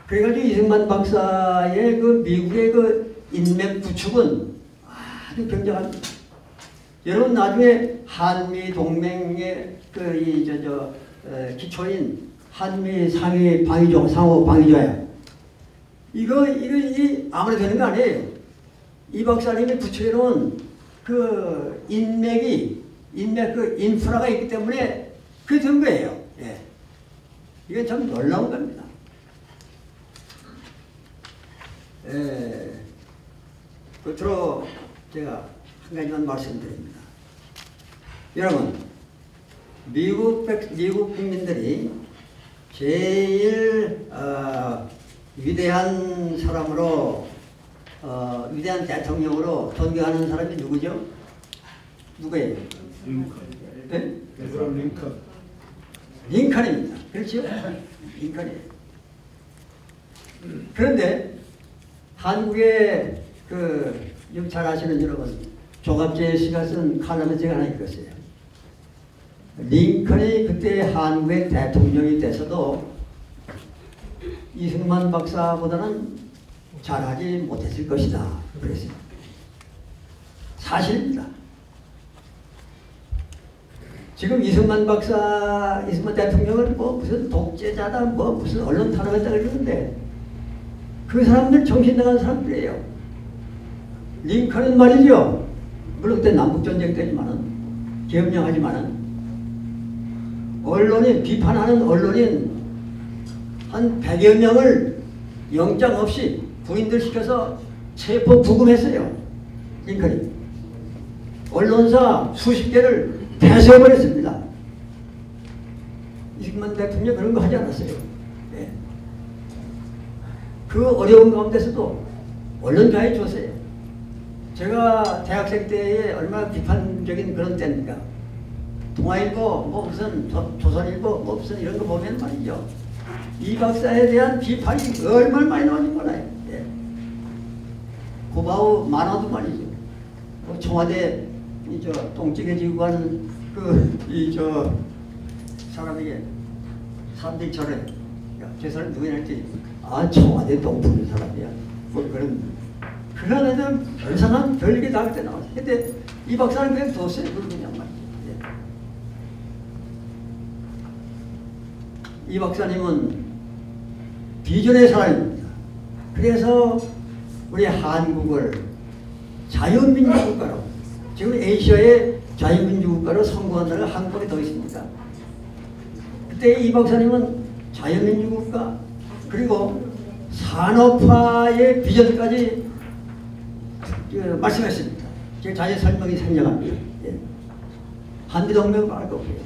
그래가지고 이승만 박사의 그 미국의 그 인맥 구축은 아주 굉장합니다. 여러분 나중에 한미 동맹의 기초인 한미 상위 방위조, 상호 방위조야. 이거 아무리 되는 거 아니에요. 이 박사님이 부처해놓은 그 인맥 그 인프라가 있기 때문에 그게 된 거예요. 예. 이건 참 놀라운 겁니다. 끝으로 제가 한 가지만 말씀드립니다. 여러분, 미국 국민들이 제일 위대한 사람으로 위대한 대통령으로 존경하는 사람이 누구죠? 누구예요? 네? 링컨입니다. 그렇죠? 링컨이에요. 그런데 한국의 잘 아시는 여러분, 조갑재 씨가 쓴 칼럼에 제가 하나 읽었어요. 링컨이 그때 한국의 대통령이 돼서도 이승만 박사보다는 잘하지 못했을 것이다. 그랬어요. 사실입니다. 지금 이승만 대통령은 뭐 무슨 독재자다, 뭐 무슨 언론 탄압했다 그러는데 그 사람들 정신 나간 사람들이에요. 링컨은 말이죠. 물론 그때 남북전쟁 때지만은 계엄령하지만은 언론인, 비판하는 언론인 한 100여 명을 영장 없이 부인들 시켜서 체포 부금했어요. 링컨이. 언론사 수십 개를 폐쇄해버렸습니다. 이승만 대통령 그런 거 하지 않았어요. 네. 그 어려운 가운데서도 언론 자유 줬어요. 제가 대학생 때에 얼마나 비판적인 그런 때입니까? 동아일보, 뭐 무슨 조선일보, 뭐 무슨 이런 거 보면 말이죠. 이 박사에 대한 비판이 얼마나 많이 나오는 거나요? 예. 고바우 만화도 말이죠. 청와대 똥찌개 지고 가는 사람에게 사람들이 저래. 저 사람 누구냐 할지, 청와대 똥 푸는 사람이야. 뭐 그런 애들 별상한 별게 다 그때 나왔어요. 근데 이 박사는 그냥 뒀어요. 그냥 말이죠. 예. 이 박사님은 비전의 사람입니다. 그래서 우리 한국을 자유민주국가로, 지금 아시아의 자유민주국가로 선거한다는 한국이 더 있습니다. 그때 이 박사님은 자유민주국가 그리고 산업화의 비전까지 말씀했습니다. 제가 자세히 설명이 생략합니다. 예. 한미동맹 말할 거 없고요.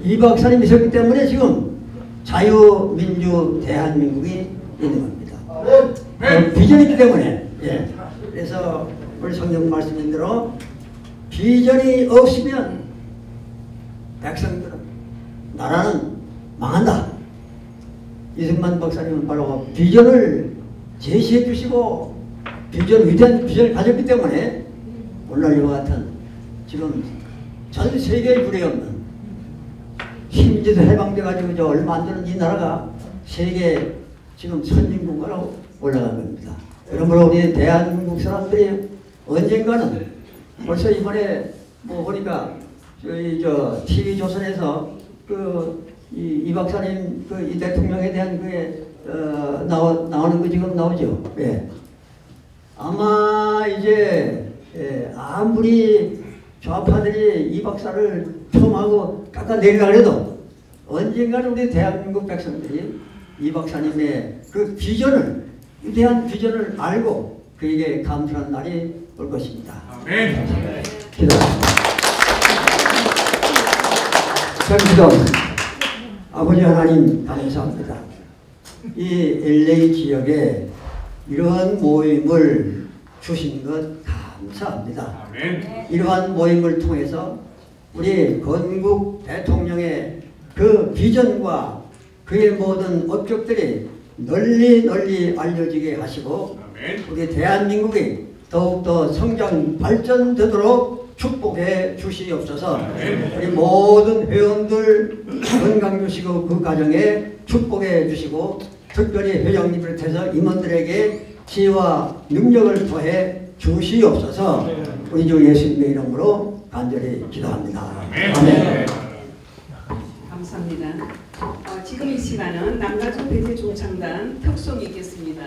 이 박사님이 있었기 때문에 지금 자유민주 대한민국이 있는 겁니다. 비전이 있기 때문에. 예. 그래서 우리 성경 말씀인 대로 비전이 없으면 백성들은, 나라는 망한다. 이승만 박사님은 바로 비전을 제시해 주시고 위대한 비전을 가졌기 때문에 오늘 이와 같은 지금 전 세계에 유례 없는 식민지도 해방돼가지고 얼마 안 되는 이 나라가 세계 지금 선진국가로 올라간 겁니다. 그러므로 우리 대한민국 사람들이 언젠가는 벌써 이번에 뭐 보니까 TV 조선에서 이 박사님 이 대통령에 대한 나오는 거 지금 나오죠. 예. 아마 이제 아무리 좌파들이 이 박사를 폄하하고 깎아내리라 그래도 언젠가는 우리 대한민국 백성들이 이 박사님의 그 비전을, 위대한 비전을 알고 그에게 감사하는 날이 올 것입니다. 아멘. 기도합니다. 기도합니다. 아버지 하나님 감사합니다. 이 LA 지역에 이러한 모임을 주신 것 감사합니다. 이러한 모임을 통해서 우리 건국 대통령의 그 비전과 그의 모든 업적들이 널리 알려지게 하시고 우리 대한민국이 더욱더 성장 발전되도록 축복해 주시옵소서. 우리 모든 회원들 건강 주시고 그 가정에 축복해 주시고 특별히 회장님을 통해서 임원들에게 지혜와 능력을 더해 주시옵소서. 우리 주 예수님의 이름으로 간절히 기도합니다. 아멘. 감사합니다. 지금 이 시간은 남가족 배제 종창단 특송이 있겠습니다.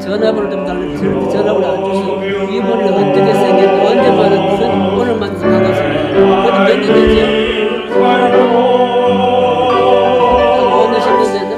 전화번호 좀 달라고 전화번호 안 주셔서 이 머리는 어떻게 생겼고 언제 만났는지 오늘 만나서 반갑습니다. 그것도 몇 년 됐죠? 어느 10년 됐나?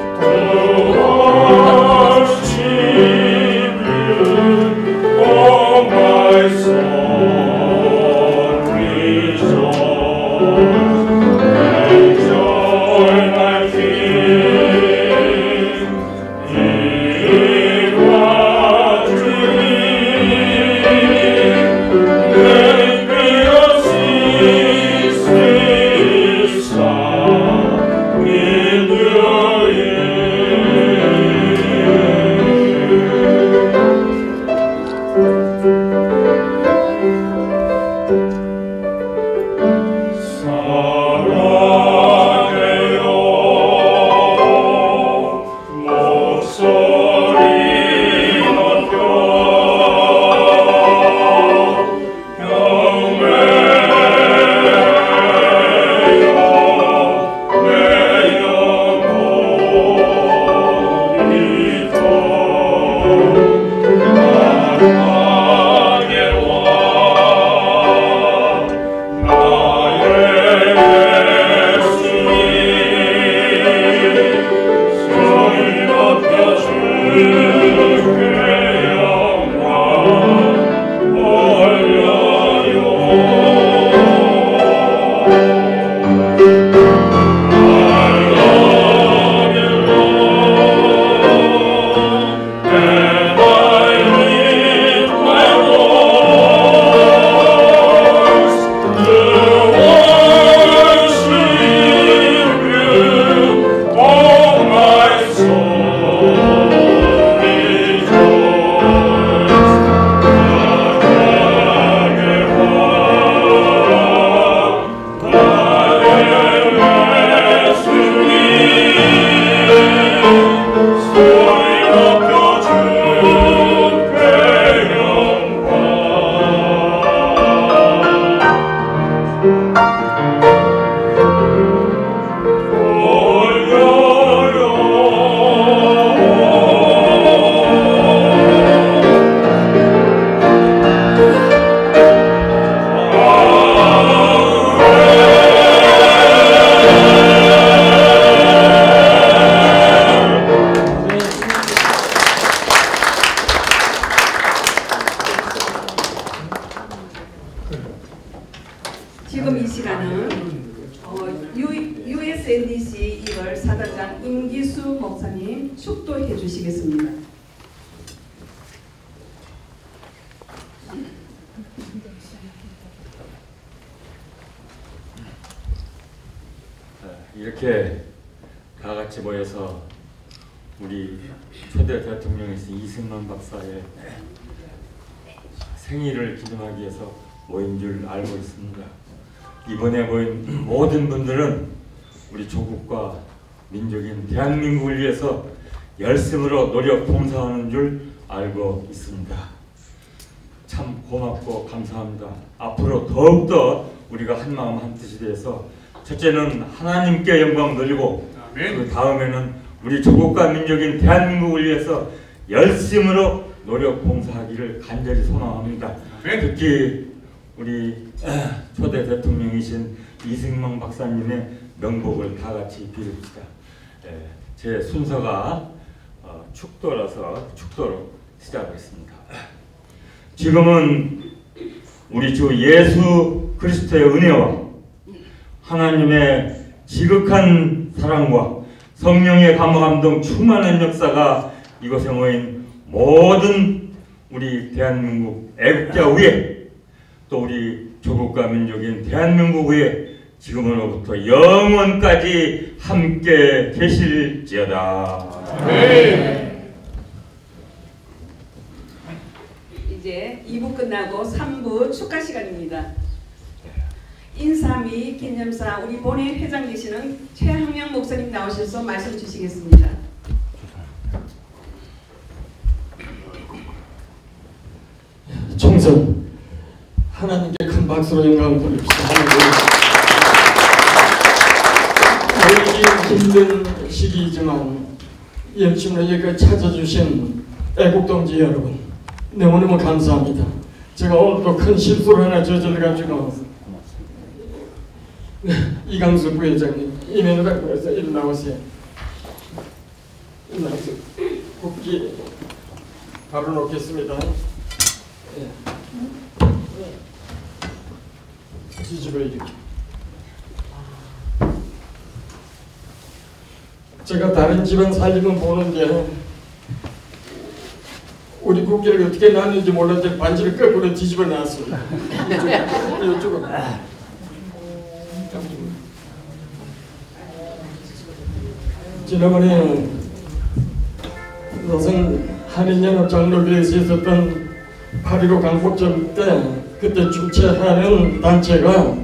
지금 이 시간은 USNDC 1월 사단장 임기수 목사님 축도해 주시겠습니다. 이렇게 다 같이 모여서 우리 초대 대통령이신 이승만 박사의 생일을 기념하기 위해서 모인 줄 알고 있습니다. 이번에 모인 모든 분들은 우리 조국과 민족인 대한민국을 위해서 열심으로 노력 봉사하는 줄 알고 있습니다. 참 고맙고 감사합니다. 앞으로 더욱더 우리가 한 마음 한 뜻이 돼서 첫째는 하나님께 영광 돌리고 그 다음에는 우리 조국과 민족인 대한민국을 위해서 열심으로 노력 봉사하기를 간절히 소망합니다. 특히 우리 초대 대통령이신 이승만 박사님의 명복을 다 같이 빌읍시다. 제 순서가 축도라서 축도로 시작하겠습니다. 지금은 우리 주 예수 그리스도의 은혜와 하나님의 지극한 사랑과 성령의 감화감동 충만한 역사가 이곳에 모인 모든 우리 대한민국 애국자 위에 또 우리 조국과 민족인 대한민국 위에 지금으로부터 영원까지 함께 계실지어다. 네. 이제 2부 끝나고 3부 축하 시간입니다. 인사 및 기념사 우리 본회 회장 되시는 최항영 목사님 나오셔서 말씀 주시겠습니다. 총선 하나님께 큰 박수로 영광을 돌립시다. 저희 힘든 시기이지만 열심으로 여기까지 찾아주신 애국동지 여러분 너무너무 감사합니다. 제가 오늘도 큰 실수를 하나 저질러가지고 이강수 부회장님 이면으로 해서 일 나오세요. 일 나오세요. 국기 바로 놓겠습니다. 뒤집어 이렇게. 제가 다른 집안 살림은 보는데 우리 국기를 어떻게 놨는지 몰랐는데 반지를 거꾸로 뒤집어 놨습니다. 이쪽으로. 지난번에 노선 한인연합 장로교에서 있었던 8.15 광복절 때 그때 주최하는 단체가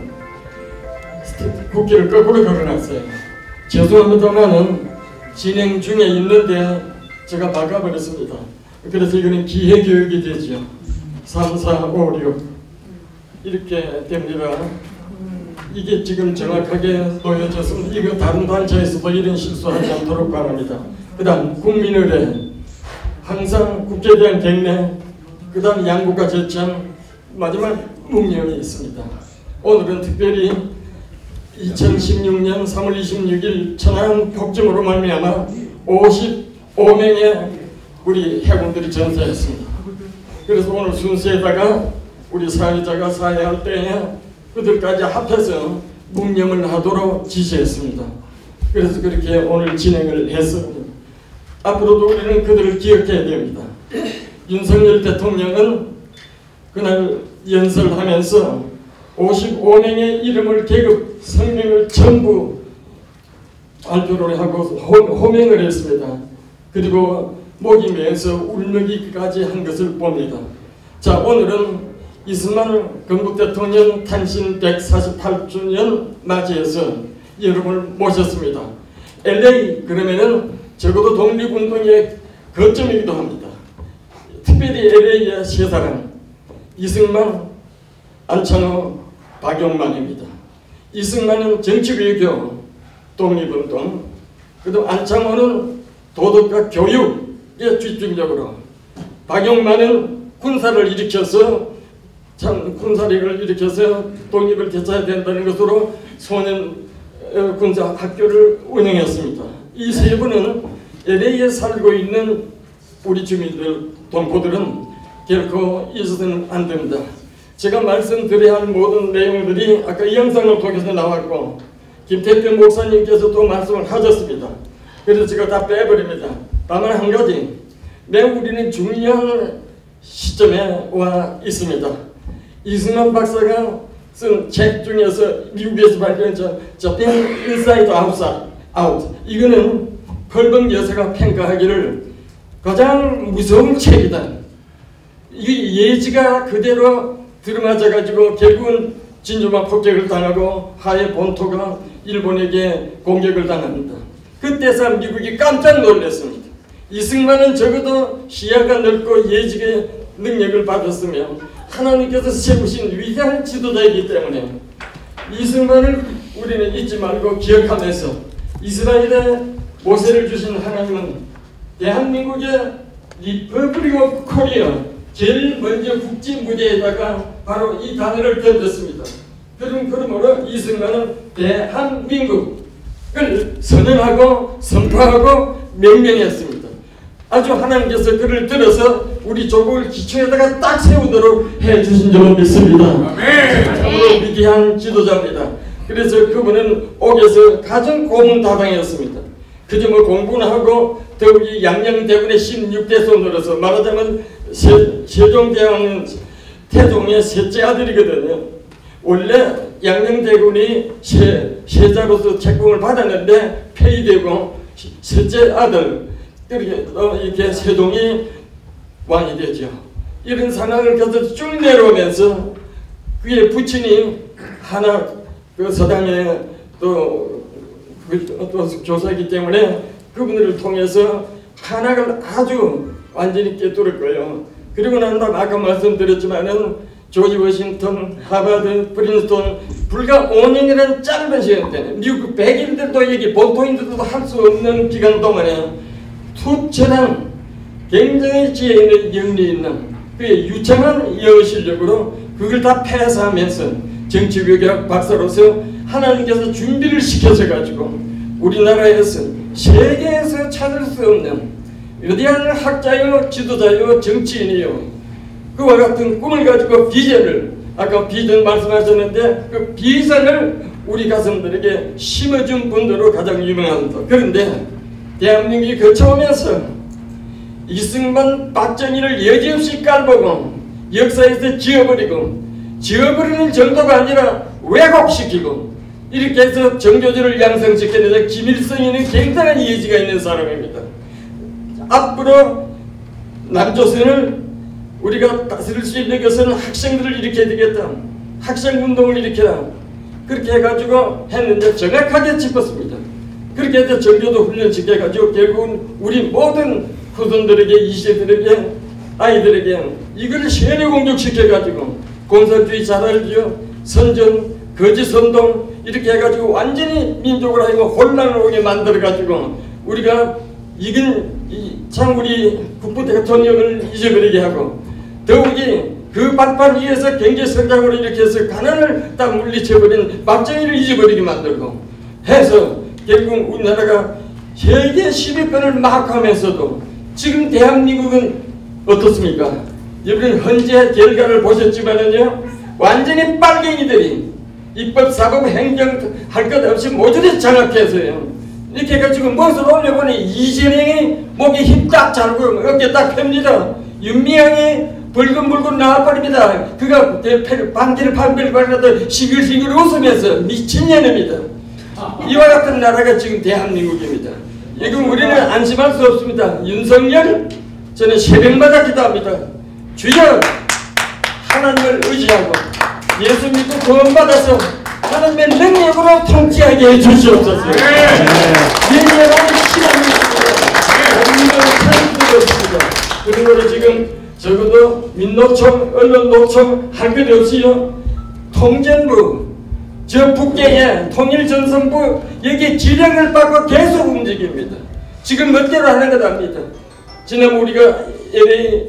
국기를 거꾸로 걸어놨어요. 죄송합니다만은 진행 중에 있는데 제가 바꿔버렸습니다. 그래서 이거는 기회교육이 되죠. 3, 4, 5, 6 이렇게 됩니다. 이게 지금 정확하게 놓여졌으면 이거 다른 단체에서도 이런 실수하지 않도록 바랍니다. 그 다음 국민의례 항상 국회에 대한 경례 그 다음 양국과 제창 마지막 묵념이 있습니다. 오늘은 특별히 2016년 3월 26일 천안 폭정으로 말미암아 55명의 우리 해군들이 전사했습니다. 그래서 오늘 순서에다가 우리 사회자가 사회할 때에 그들까지 합해서 묵념을 하도록 지시했습니다. 그래서 그렇게 오늘 진행을 했습니다. 앞으로도 우리는 그들을 기억해야 됩니다. 윤석열 대통령은 그날 연설하면서 55명의 이름을 계급 성명을 전부 발표를 하고 호명을 했습니다. 그리고 목이 메어서 울먹이까지 한 것을 봅니다. 자, 오늘은 이승만 건국 대통령 탄신 148주년 맞이해서 여러분을 모셨습니다. LA 그러면은 적어도 독립운동의 거점이기도 합니다. 특별히 LA의 세 사람 이승만, 안창호, 박용만입니다. 이승만은 정치외교, 독립운동, 그리고 안창호는 도덕과 교육에 집중적으로, 박용만은 군사를 일으켜서 군사력을 일으켜서 독립을 되찾아야 된다는 것으로 소년 군사 학교를 운영했습니다. 이 세 분은 LA에 살고 있는 우리 주민들, 동포들은 결코 잊어서는 안 됩니다. 제가 말씀드려야 할 모든 내용들이 아까 이 영상을 통해서 나왔고 김태표 목사님께서 또 말씀을 하셨습니다. 그래서 제가 다 빼버립니다. 다만 한 가지, 매우 우리는 중요한 시점에 와 있습니다. 이승만 박사가 쓴 책 중에서 미국에서 발견한 Japan Inside Out, 이거는 펄벅 여사가 평가하기를 가장 무서운 책이다. 이게 예지가 그대로 들어맞아가지고 결국은 진주만 폭격을 당하고 하해 본토가 일본에게 공격을 당합니다. 그때서 미국이 깜짝 놀랐습니다. 이승만은 적어도 시야가 넓고 예지의 능력을 받았으며 하나님께서 세우신 위대한 지도자이기 때문에 이승만을 우리는 잊지 말고 기억하면서 이스라엘에 모세를 주신 하나님은 대한민국의 리퍼블릭 오브 코리아 제일 먼저 국지 무대에다가 바로 이 단어를 던졌습니다. 그러므로 이승만은 대한민국을 선언하고 선포하고 명령했습니다. 아주 하나님께서 그를 들어서 우리 조국을 기초에다가 딱 세우도록 해주신 줄로 믿습니다. 참으로 위대한 지도자입니다. 그래서 그분은 옥에서 가장 고문다방이었습니다. 그저 뭐 공부는 하고 더욱이 양녕대군의 16대 손으로서 말하자면 세종대왕은 태종의 셋째 아들이거든요. 원래 양녕대군이 세자로서 책봉을 받았는데 폐위되고 셋째 아들 이렇게 세종이 왕이 되죠. 이런 상황을 계속 쭉 내려오면서 그의 부친이 하나 그 서당에 또 조사이기 때문에 그분들을 통해서 한학을 아주 완전히 깨뚫을 거예요. 그리고 난 다음 아까 말씀드렸지만은 조지 워싱턴, 하버드, 프린스턴 불과 5년이라는 짧은 시간 때문에 미국 백인들도 여기 본토인들도 할 수 없는 기간 동안에 투철한 굉장히 지혜 있는 영리 있는 그의 유창한 영어 실력으로 그걸 다 폐사하면서 정치교육 박사로서 하나님께서 준비를 시켜서 가지고 우리나라에서 세계에서 찾을 수 없는 위대한 학자요 지도자요 정치인이요 그와 같은 꿈을 가지고 비전을 아까 비전 말씀하셨는데 그 비전을 우리 가슴들에게 심어준 분들로 가장 유명합니다. 그런데 대한민국이 거쳐오면서 이승만 박정희를 여지없이 깔보고 역사에서 지워버리는 정도가 아니라 왜곡시키고 이렇게 해서 정조주를 양성시켰는데 김일성이는 굉장한 예지가 있는 사람입니다. 앞으로 남조선을 우리가 다스릴 수 있는 것은 학생들을 일으켜야 되겠다. 학생운동을 일으켜라. 그렇게 해가지고 했는데 정확하게 짚었습니다. 그렇게 해서 정조도 훈련시켜가지고 결국은 우리 모든 후손들에게 이세들에게 아이들에게 이걸 세뇌공격시켜가지고 공산주의 잘 알죠. 선전, 거짓선동 이렇게 해가지고 완전히 민족을 하고 혼란을 오게 만들어가지고 우리가 참 우리 국부 대통령을 잊어버리게 하고 더욱이 그 발판 위에서 경제성장으로 이렇게 해서 가난을 딱 물리쳐버린 박정희를 잊어버리게 만들고 해서 결국 우리나라가 세계 10위권을 막 하면서도 지금 대한민국은 어떻습니까? 여러분 현재 결과를 보셨지만은요 완전히 빨갱이들이 입법, 사법, 행정 할 것 없이 모조리 장악해서요 이렇게 해가지고 무엇을 올려보니 이재명이 목에 힘 딱 잘고 어깨 딱 펴니다. 윤미향이 불근불근 나와버립니다. 그가 반기를 판별고 하나도 시글시글 웃으면서 미친년입니다. 이와 같은 나라가 지금 대한민국입니다. 이건 우리는 안심할 수 없습니다. 윤석열 저는 새벽마다 기도합니다. 주여 하나님을 의지하고 예수 믿고 구원받아서 하나님의 능력으로 통치하게 해주시옵소서. 예리하고 시간이 있습니다. 그러므로 지금 적어도 민노총, 언론노총 할 것 없이요 통전부 저 북경에 통일전선부 여기 지령을 받고 계속 움직입니다. 지금 멋대로 하는 것 압니다. 지난 우리가 LA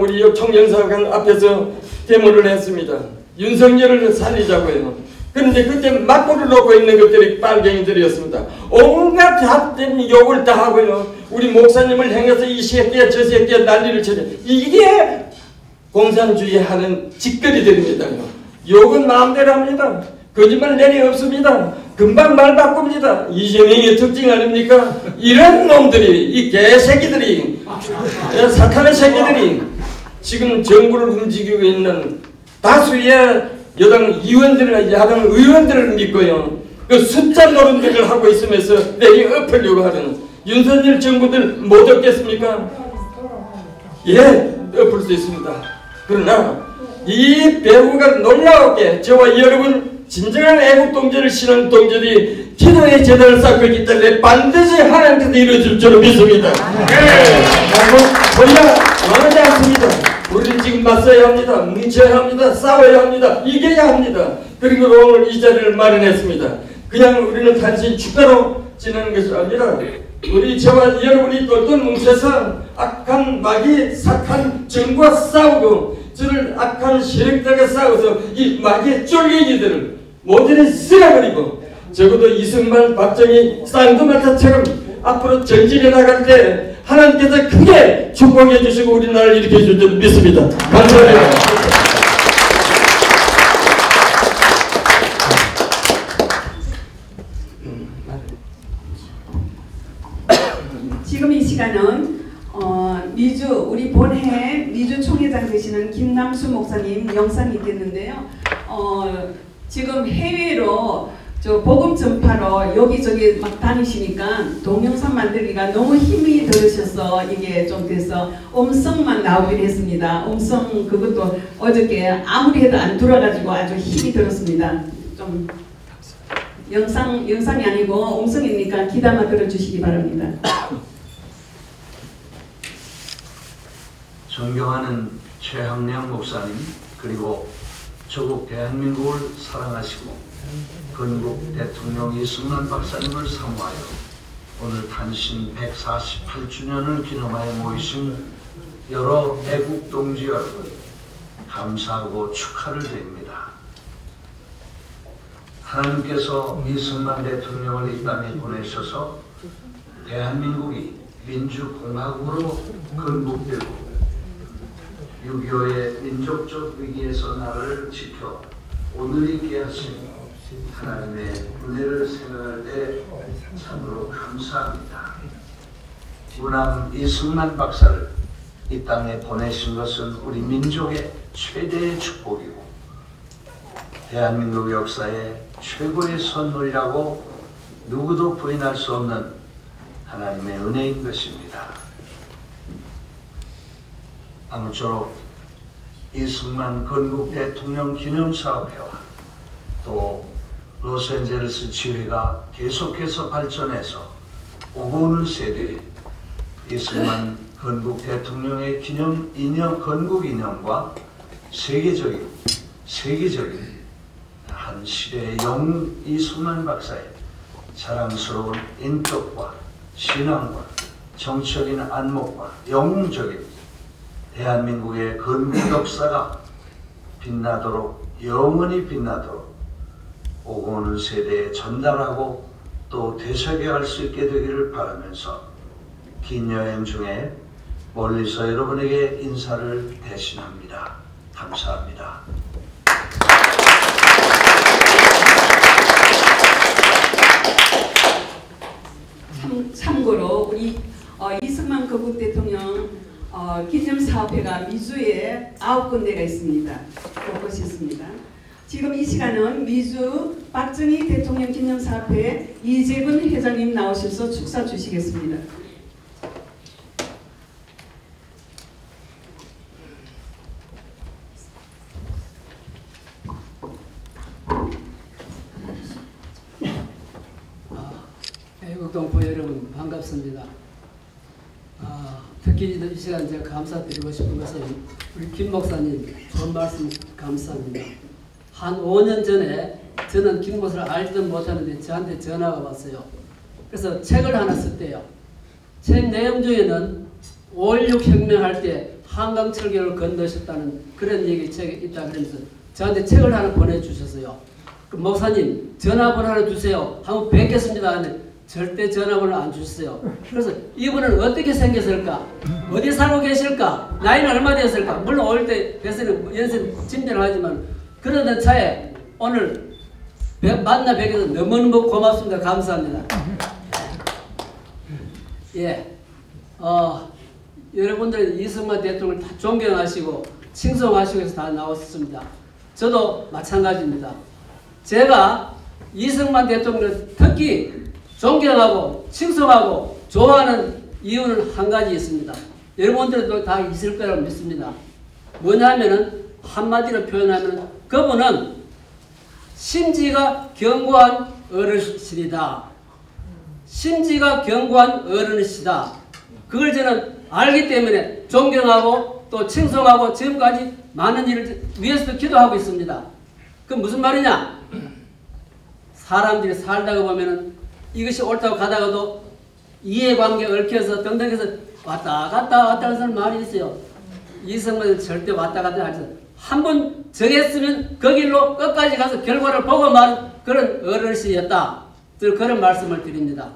우리 총영사관 앞에서 데모를 했습니다. 윤석열을 살리자고요. 그런데 그때 막고를 놓고 있는 것들이 빨갱이들이었습니다. 온갖 잡된 욕을 다 하고요. 우리 목사님을 향해서 이 새끼야 저 새끼야 난리를 쳐요. 이게 공산주의 하는 짓거리들입니다. 욕은 마음대로 합니다. 거짓말 내리 없습니다. 금방 말 바꿉니다. 이재명의 특징 아닙니까? 이런 놈들이 이 개새끼들이 사탄의 새끼들이 지금 정부를 움직이고 있는 다수의 여당 의원들을 야당 의원들을 믿고요. 그 숫자 노름들을 하고 있으면서 내리 엎으려고 하는 윤석열 정부들 못 얻겠습니까? 예, 엎을 수 있습니다. 그러나 이 배우가 놀라웠게 저와 여러분 진정한 애국동지를 신은 동지들이 기도의 제단을 쌓고 있기 때문에 반드시 하나님께서 이루어질 줄로 믿습니다. 그리고 우리가 원하지 않습니다. 우리는 지금 맞서야 합니다. 뭉쳐야 합니다. 싸워야 합니다. 이겨야 합니다. 그리고 오늘 이 자리를 마련했습니다. 그냥 우리는 단순히 축가로 지내는 것이 아니라 우리 저와 여러분이 똘똘 뭉쳐서 악한 마귀 착한 정과 싸우고 저를 악한 세력들과 싸워서 이 마귀의 쫄갱이들을 모두를 쓸어버리고 적어도 이승만, 박정희, 쌍두마차처럼 앞으로 전진해 나갈 때 하나님께서 크게 축복해 주시고 우리나라를 일으켜 줄 줄 믿습니다. 감사합니다. 지금 이 시간은 미주 우리 본회 미주 총회장 되시는 김남수 목사님 영상이 있겠는데요. 지금 해외로 저 복음 전파로 여기저기 막 다니시니까 동영상 만들기가 너무 힘이 들으셔서 이게 좀 돼서 음성만 나오기로 했습니다. 음성 그것도 어저께 아무리 해도 안 돌아가지고 아주 힘이 들었습니다. 좀 영상이 아니고 음성이니까 귀담아 들어주시기 바랍니다. 존경하는 최학량 목사님, 그리고 조국 대한민국을 사랑하시고 건국 대통령 이승만 박사님을 사모하여 오늘 탄신 148주년을 기념하여 모이신 여러 애국 동지 여러분, 감사하고 축하를 드립니다. 하나님께서 이승만 대통령을 이 땅에 보내셔서 대한민국이 민주공화국으로 건국되고 6.25의 민족적 위기에서 나라를 지켜 오늘 있게 하신 하나님의 은혜를 생각할 때 참으로 감사합니다. 우남 이승만 박사를 이 땅에 보내신 것은 우리 민족의 최대의 축복이고 대한민국 역사의 최고의 선물이라고 누구도 부인할 수 없는 하나님의 은혜인 것입니다. 아무쪼록 이승만 건국 대통령 기념사업회와 또 로스앤젤레스 지회가 계속해서 발전해서 오고 오는 세대에 이승만 건국 대통령의 건국 이념과 세계적인 한 시대의 영웅 이승만 박사의 자랑스러운 인격과 신앙과 정치적인 안목과 영웅적인 대한민국의 건국 역사가 빛나도록 영원히 빛나도록 오고 오는 세대에 전달하고 또 되새겨갈 수 있게 되기를 바라면서 긴 여행 중에 멀리서 여러분에게 인사를 대신합니다. 감사합니다. 참고로 우리 이승만 건국 대통령 기념사업회가 미주에 9군데가 있습니다. 그것이 있습니다. 지금 이 시간은 미주 박정희 대통령 기념사업회 이재근 회장님 나오셔서 축사 주시겠습니다. 애국동포 여러분 반갑습니다. 특히 이 시간 제가 감사드리고 싶은 것은 우리 김 목사님 좋은 말씀 감사합니다. 한 5년 전에 저는 김 목사를 알지도 못하는데 저한테 전화가 왔어요. 그래서 책을 하나 썼대요. 책 내용 중에는 5.16 혁명할 때 한강철교를 건너셨다는 그런 얘기 책이 있다 그러면서 저한테 책을 하나 보내주셨어요. 그 목사님 전화번호 하나 주세요. 한번 뵙겠습니다. 절대 전화번호 안 주셨어요. 그래서 이분은 어떻게 생겼을까? 어디 살고 계실까? 나이는 얼마 되었을까? 물론 올 때 뵀으니 연세 짐작을 하지만 그러던 차에 오늘 만나 뵙게서 너무너무 고맙습니다. 감사합니다. 예, 여러분들 이승만 대통령을 다 존경하시고 칭송하시고 해서 다 나왔습니다. 저도 마찬가지입니다. 제가 이승만 대통령을 특히 존경하고 칭송하고 좋아하는 이유는 한 가지 있습니다. 여러분들도 다 있을 거라고 믿습니다. 뭐냐면은 한마디로 표현하면 그분은 심지가 견고한 어르신이다. 심지가 견고한 어른이시다. 그걸 저는 알기 때문에 존경하고 또 칭송하고 지금까지 많은 일을 위해서도 기도하고 있습니다. 그 무슨 말이냐? 사람들이 살다가 보면은 이것이 옳다고 가다가도 이해관계 얽혀서 등등해서 왔다 갔다 하는 말이 있어요. 이승만은 절대 왔다 갔다 하지 않아요. 한번 정했으면 그 길로 끝까지 가서 결과를 보고 말은 그런 어르신이었다. 그런 말씀을 드립니다.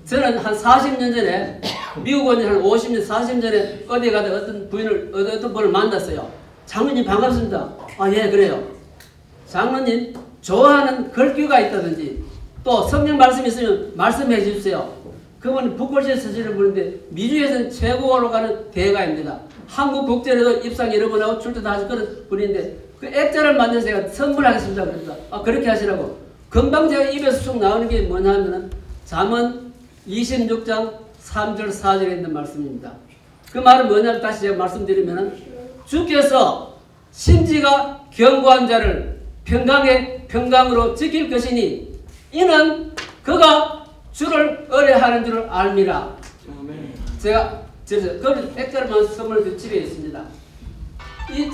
저는 한 40년 전에 미국 온 지 한 50년, 40년 전에 어디 가다 어떤 분을 만났어요. 장로님 반갑습니다. 아, 예, 그래요. 장로님 좋아하는 글귀가 있다든지 또 성경 말씀이 있으면 말씀해 주세요. 그분은 북골시에 서시는 분인데 미주에서는 최고로 가는 대가입니다. 한국 국제에도 입상 여러 번 하고 출전도 하신 그런 분인데 그 액자를 만들어서 제가 선물하겠습니다. 그러니까 아, 그렇게 하시라고. 금방 제가 입에서 쭉 나오는 게 뭐냐 하면은 잠언 26장 3절 4절에 있는 말씀입니다. 그 말은 뭐냐면 다시 제가 말씀드리면은 주께서 심지가 견고한 자를 평강으로 지킬 것이니 이는 그가 주를 의뢰하는 줄을 알미라. 제가 그 액자를 선물을 집에 있습니다. 이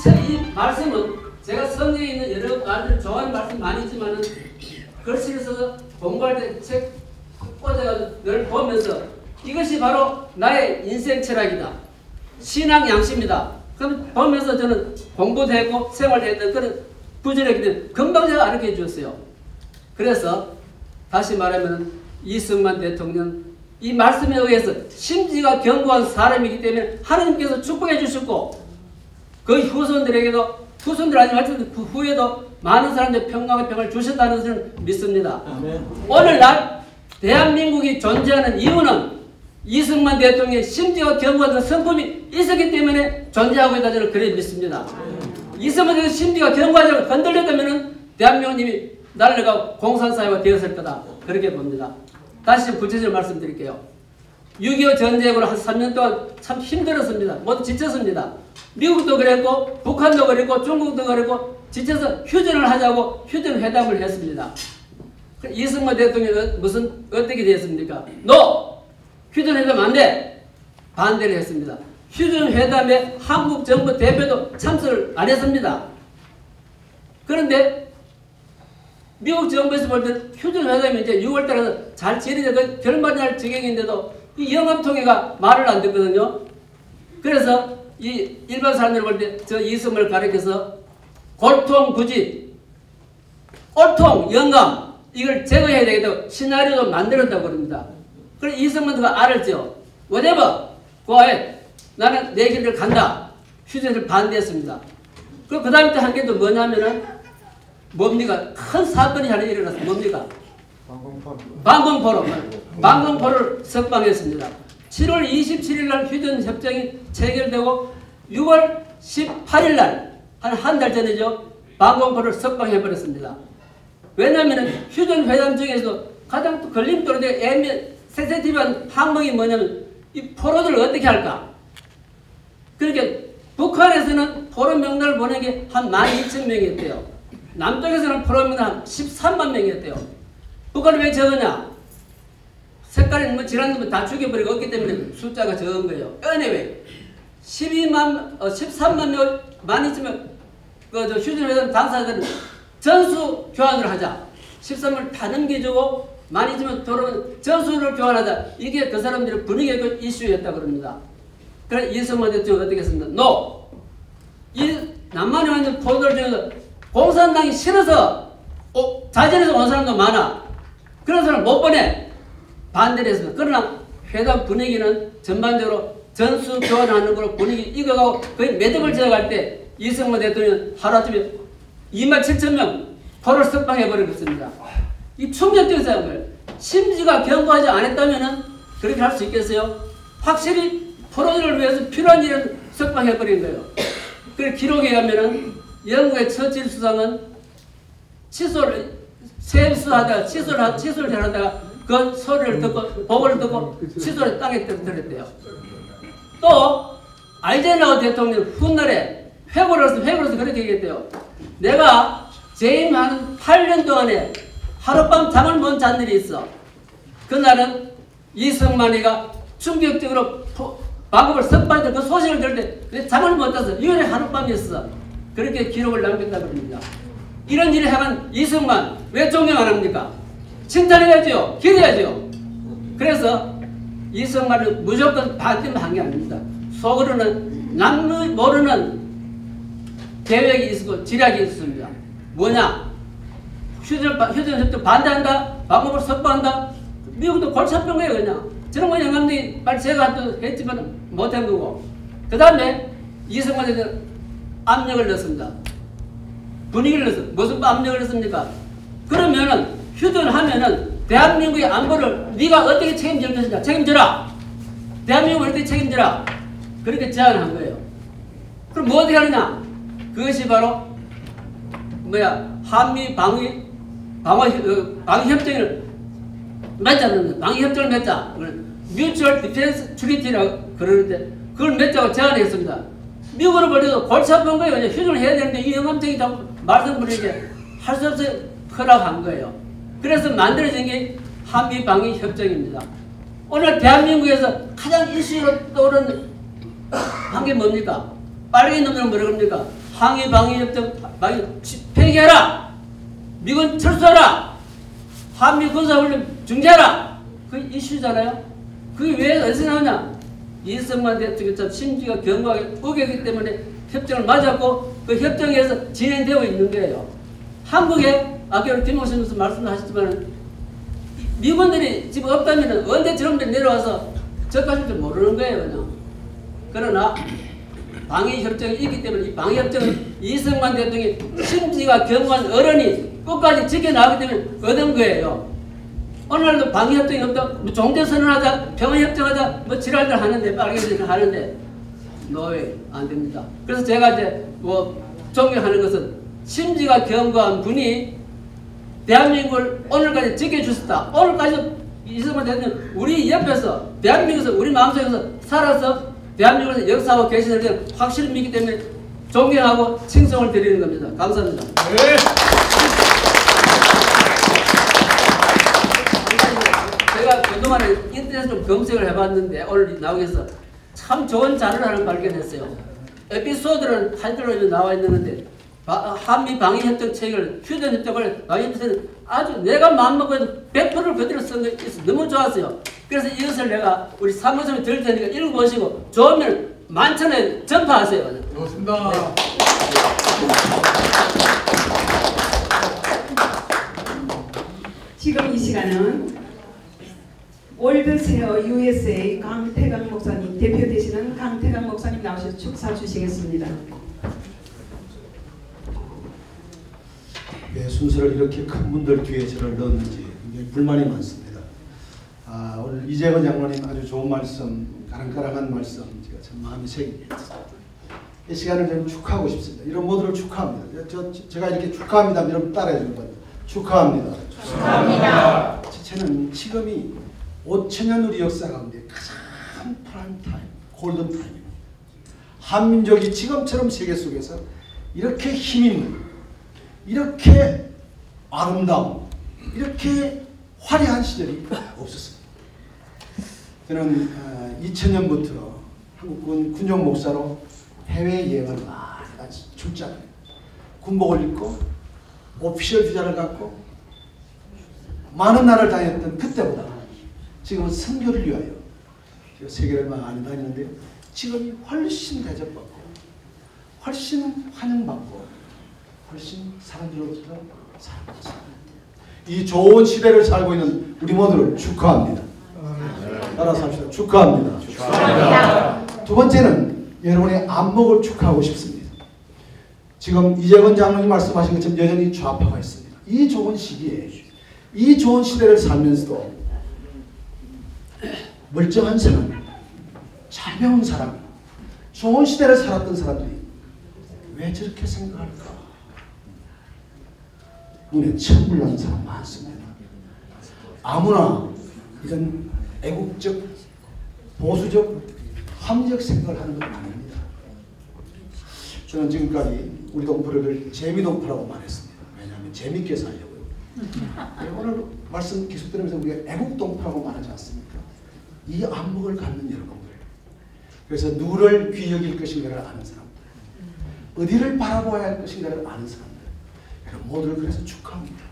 말씀은 제가 성경에 있는 여러 말들 좋아하는 말씀 많이 있지만은 글씨를 써서 공부할 때 책 꽂아가지고 늘 보면서 이것이 바로 나의 인생 철학이다. 신앙 양식입니다. 그럼 보면서 저는 공부도 했고 생활도 했던 그런 부지런하기 때문에 금방 제가 알게 해주었어요. 그래서 다시 말하면 이승만 대통령 이 말씀에 의해서 심지가 견고한 사람이기 때문에 하나님께서 축복해 주셨고 그 후손들에게도 후손들 아니면 그 후에도 많은 사람들 평강의 평을 주셨다는 것을 믿습니다. 오늘날 대한민국이 존재하는 이유는 이승만 대통령의 심지가 견고한 성품이 있었기 때문에 존재하고 있다 저는 그래 믿습니다. 이승만 대통령의 심지가 견고하지 않고 흔들렸다면 대한민국님이 날려가고 공산사회가 되었을 거다. 그렇게 봅니다. 다시 구체적으로 말씀드릴게요. 6.25 전쟁으로 한 3년 동안 참 힘들었습니다. 모두 지쳤습니다. 미국도 그랬고 북한도 그랬고 중국도 그랬고 지쳐서 휴전을 하자고 휴전회담을 했습니다. 이승만 대통령은 어떻게 되었습니까? 휴전회담 안 돼! 반대를 했습니다. 휴전회담에 한국 정부 대표도 참석을 안 했습니다. 그런데 미국 정부에서 볼 때 휴전회담이 이제 6월달에 잘 진행돼서 결말날 지경인데도 이 영업통일가 말을 안 듣거든요. 그래서 이 일반 사람들 볼 때 저 이승만을 가리켜서 고통, 부진, 꼴통, 영감 이걸 제거해야 되겠다고 시나리오도 만들었다고 그럽니다. 그래서 이승만도 알았죠. whatever, go ahead. 나는 내 길을 간다. 휴전을 반대했습니다. 그리고 그 다음에 또 한 게 또 뭐냐면은 뭡니까? 큰 사건이 하나 일어났어요. 뭡니까? 방공포를 석방했습니다. 7월 27일 날 휴전협정이 체결되고 6월 18일 날 한 달 전이죠. 방공포를 석방해버렸습니다. 왜냐하면 휴전회담 중에서 가장 또 걸림돌이 되고 센시티브한 항목이 뭐냐면 이 포로들을 어떻게 할까? 그러니까 북한에서는 포로 명단을 보낸 게 한 12,000명이었대요. 남쪽에서는 포로 명단 한 13만 명이었대요. 북한은 왜 적으냐? 색깔이 뭐 지난번 다 죽여버리고 없기 때문에 숫자가 적은 거예요. anyway, 13만 명, 12,000명 휴전회담 당사자들은 전수 교환을 하자. 13을 다 넘겨주고 12,000명 돌아오면 전수를 교환하자. 이게 그 사람들의 분위기의 이슈였다고 그럽니다. 그래서 이승만 대통령이 어떻게 했습니까? NO! 이 남한에 있는 포도들 중에서 공산당이 싫어서 자진해서 온 사람도 많아. 그런 사람 못 보내. 반대를 했습니다. 그러나 회담 분위기는 전반적으로 전수 교환하는 걸로 분위기 이겨가고 거의 매듭을 지어갈 때 이승만 대통령 하루아침에 27,000명 포로를 석방해버렸습니다. 이 충격적인 상황을 심지가 견고하지 않았다면 그렇게 할 수 있겠어요? 확실히 포로들을 위해서 필요한 일을 석방해버린 거예요. 그 기록에 가면은 영국의 처칠 수상은 세수하다가 치솔을 잘하다가 그 소리를 듣고 보고를 듣고 치솔을 땅에 떨어뜨렸대요. 또 아이젠하워 대통령 훗날에 회고로서 그렇게 얘기했대요. 내가 재임하는 8년 동안에 하룻밤 잠을 못 잔 일이 있어. 그날은 이승만이가 충격적으로 방법을 섭반했다. 그 소식을 들을 때 잠을 못 자서 6일에 하룻밤이었어. 그렇게 기록을 남겼다고 합니다. 이런 일을 향한 이승만 왜 존경 안 합니까? 칭찬해야죠. 기대야죠. 그래서 이승만은 무조건 받기만 한 게 아닙니다. 속으로는 남의 모르는 계획이 있었고 지략이 있습니다. 뭐냐? 휴전협정 반대한다? 방법을 섭반한다? 미국도 골치 아픈 거예요. 그냥 저런 거 영감들이 빨리 제가 또 했지만 못한 거고, 그 다음에 이승만에 압력을 넣습니다. 분위기를 넣었어. 무슨 압력을 넣습니까? 그러면은 휴전하면은 대한민국의 안보를 네가 어떻게 책임질 것이냐? 책임져라. 대한민국을 어떻게 책임져라. 그렇게 제안한 거예요. 그럼 뭐 어떻게 하느냐? 그것이 바로 한미 방위협정을 맺자는 방위협정을 맺자. 뮤추얼 디펜스 트리티라고 그러는데 그걸 맺자고 제안했습니다. 미국으로 버려도 골치 아픈 거예요. 휴전을 해야 되는데 이 영감탱이 말씀드리게 할 수 없이 허락한 거예요. 그래서 만들어진 게 한미 방위 협정입니다. 오늘 대한민국에서 가장 이슈로 떠오르는 한 게 뭡니까? 빠르게 넘는 뭐라 그럽니까? 한미 방위 협정 폐기하라. 미군 철수하라. 한미 군사훈련 중지하라. 그 이슈잖아요. 그게 왜 어디서 나오냐? 이승만 대통령처럼 심지가 견고하게 우겼기 때문에 협정을 맞았고 그 협정에서 진행되고 있는 거예요. 한국에 아까 김홍신 교수 말씀하셨지만 미군들이 지금 없다면 언제 저놈들이 내려와서 적하실 줄 모르는 거예요. 그냥. 그러나 방위협정이 있기 때문에 이 방위협정은 이승만 대통령이 심지가 견고한 어른이 끝까지 지켜나가기 때문에 얻은 거예요. 오늘날도 방위협정이 없다, 종전선언하자, 평화협정하자, 지랄들 하는데, 빨갱이들 하는데, 노예 안 됩니다. 그래서 제가 이제 존경하는 것은 심지가 견고한 분이 대한민국을 오늘까지 지켜주셨다. 오늘까지 이승만 대통령 우리 옆에서, 대한민국에서, 우리 마음속에서 살아서 대한민국에서 역사하고 계시는 데 확실히 믿기 때문에 존경하고 칭송을 드리는 겁니다. 감사합니다. 네. 제가 그동안에 인터넷에 좀 검색을 해봤는데 오늘 나오겠어 참 좋은 자료를 하나 발견했어요. 에피소드는 타이틀로 나와 있는데 한미 방위협정 책을 휴전협정을 방위협정을 아주 내가 마음먹고 해도 100%를 그대로 쓴 게 있어 너무 좋았어요. 그래서 이것을 내가 우리 사무총에 드릴 테니까 읽어보시고 좋으면 만천에 전파하세요. 고맙습니다. 네. 지금 이 시간은 월드세어 USA 강태강 목사님 대표 되시는 강태강 목사님 나오셔서 축사 주시겠습니다. 왜 순서를 이렇게 큰 분들 뒤에 저를 넣었는지 굉장히 불만이 많습니다. 오늘 이재건 장로님 아주 좋은 말씀, 가랑가랑한 말씀 제가 참 마음에 새기게 됐습니다. 이 시간을 좀 축하하고 싶습니다. 이런 모두를 축하합니다. 제가 이렇게 축하합니다. 여러분 따라해 주는 거예요. 축하합니다. 축하합니다. 저는 지금이 5천년 우리 역사 가운데 가장 프라임 타임, 골든 타임입니다. 한민족이 지금처럼 세계 속에서 이렇게 힘있는, 이렇게 아름다운, 이렇게 화려한 시절이 없었습니다. 저는 2000년부터 한국군 군용 목사로 해외여행을 많이 출장을 군복을 입고 오피셜 비자를 갖고 많은 나라를 다녔던 그때보다 지금은 선교를 위하여 제가 세계를 많이 다니는데요. 지금이 훨씬 대접받고 훨씬 환영받고 훨씬 사람들로부터 사랑받습니다. 이 좋은 시대를 살고 있는 우리 모두를 축하합니다. 따라서 합시다. 축하합니다. 축하합니다. 두 번째는 여러분의 안목을 축하하고 싶습니다. 지금 이재건 장로님 말씀하신 것처럼 여전히 좌파가 있습니다. 이 좋은 시기에 이 좋은 시대를 살면서도 멀쩡한 사람, 잘 배운 사람, 좋은 시대를 살았던 사람들이 왜 저렇게 생각할까? 눈에 천불나는 사람 많습니다. 아무나 이런 애국적, 보수적, 합리적 생각을 하는 건 아닙니다. 저는 지금까지 우리 동포를 재미동포라고 말했습니다. 왜냐하면 재밌게 살려고요. 오늘 말씀 계속 들으면서 우리가 애국동포라고 말하지 않습니까? 이 안목을 갖는 여러분들, 그래서 누구를 귀히 여길 것인가를 아는 사람들, 어디를 바라보아야 할 것인가를 아는 사람들, 여러분 모두를 그래서 축하합니다.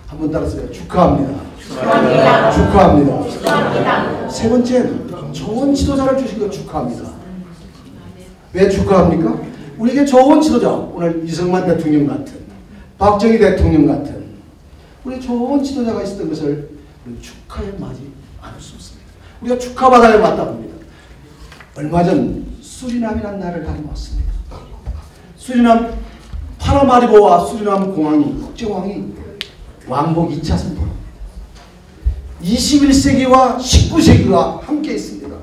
한번 따라서요. 축하합니다. 축하합니다. 축하합니다. 축하합니다. 세 번째는 좋은 지도자를 주신 것 축하합니다. 왜 축하합니까? 우리에게 좋은 지도자, 오늘 이승만 대통령 같은, 박정희 대통령 같은 우리 좋은 지도자가 있었던 것을 축하에 맞이 않을 수 없습니다. 우리가 축하받아야 마땅합니다. 얼마 전 수리남이라는 나라를 다녀왔습니다. 수리남 파라마리보와 수리남 공항이, 국제공항이 왕복 2차 선도 21세기와 19세기가 함께 있습니다.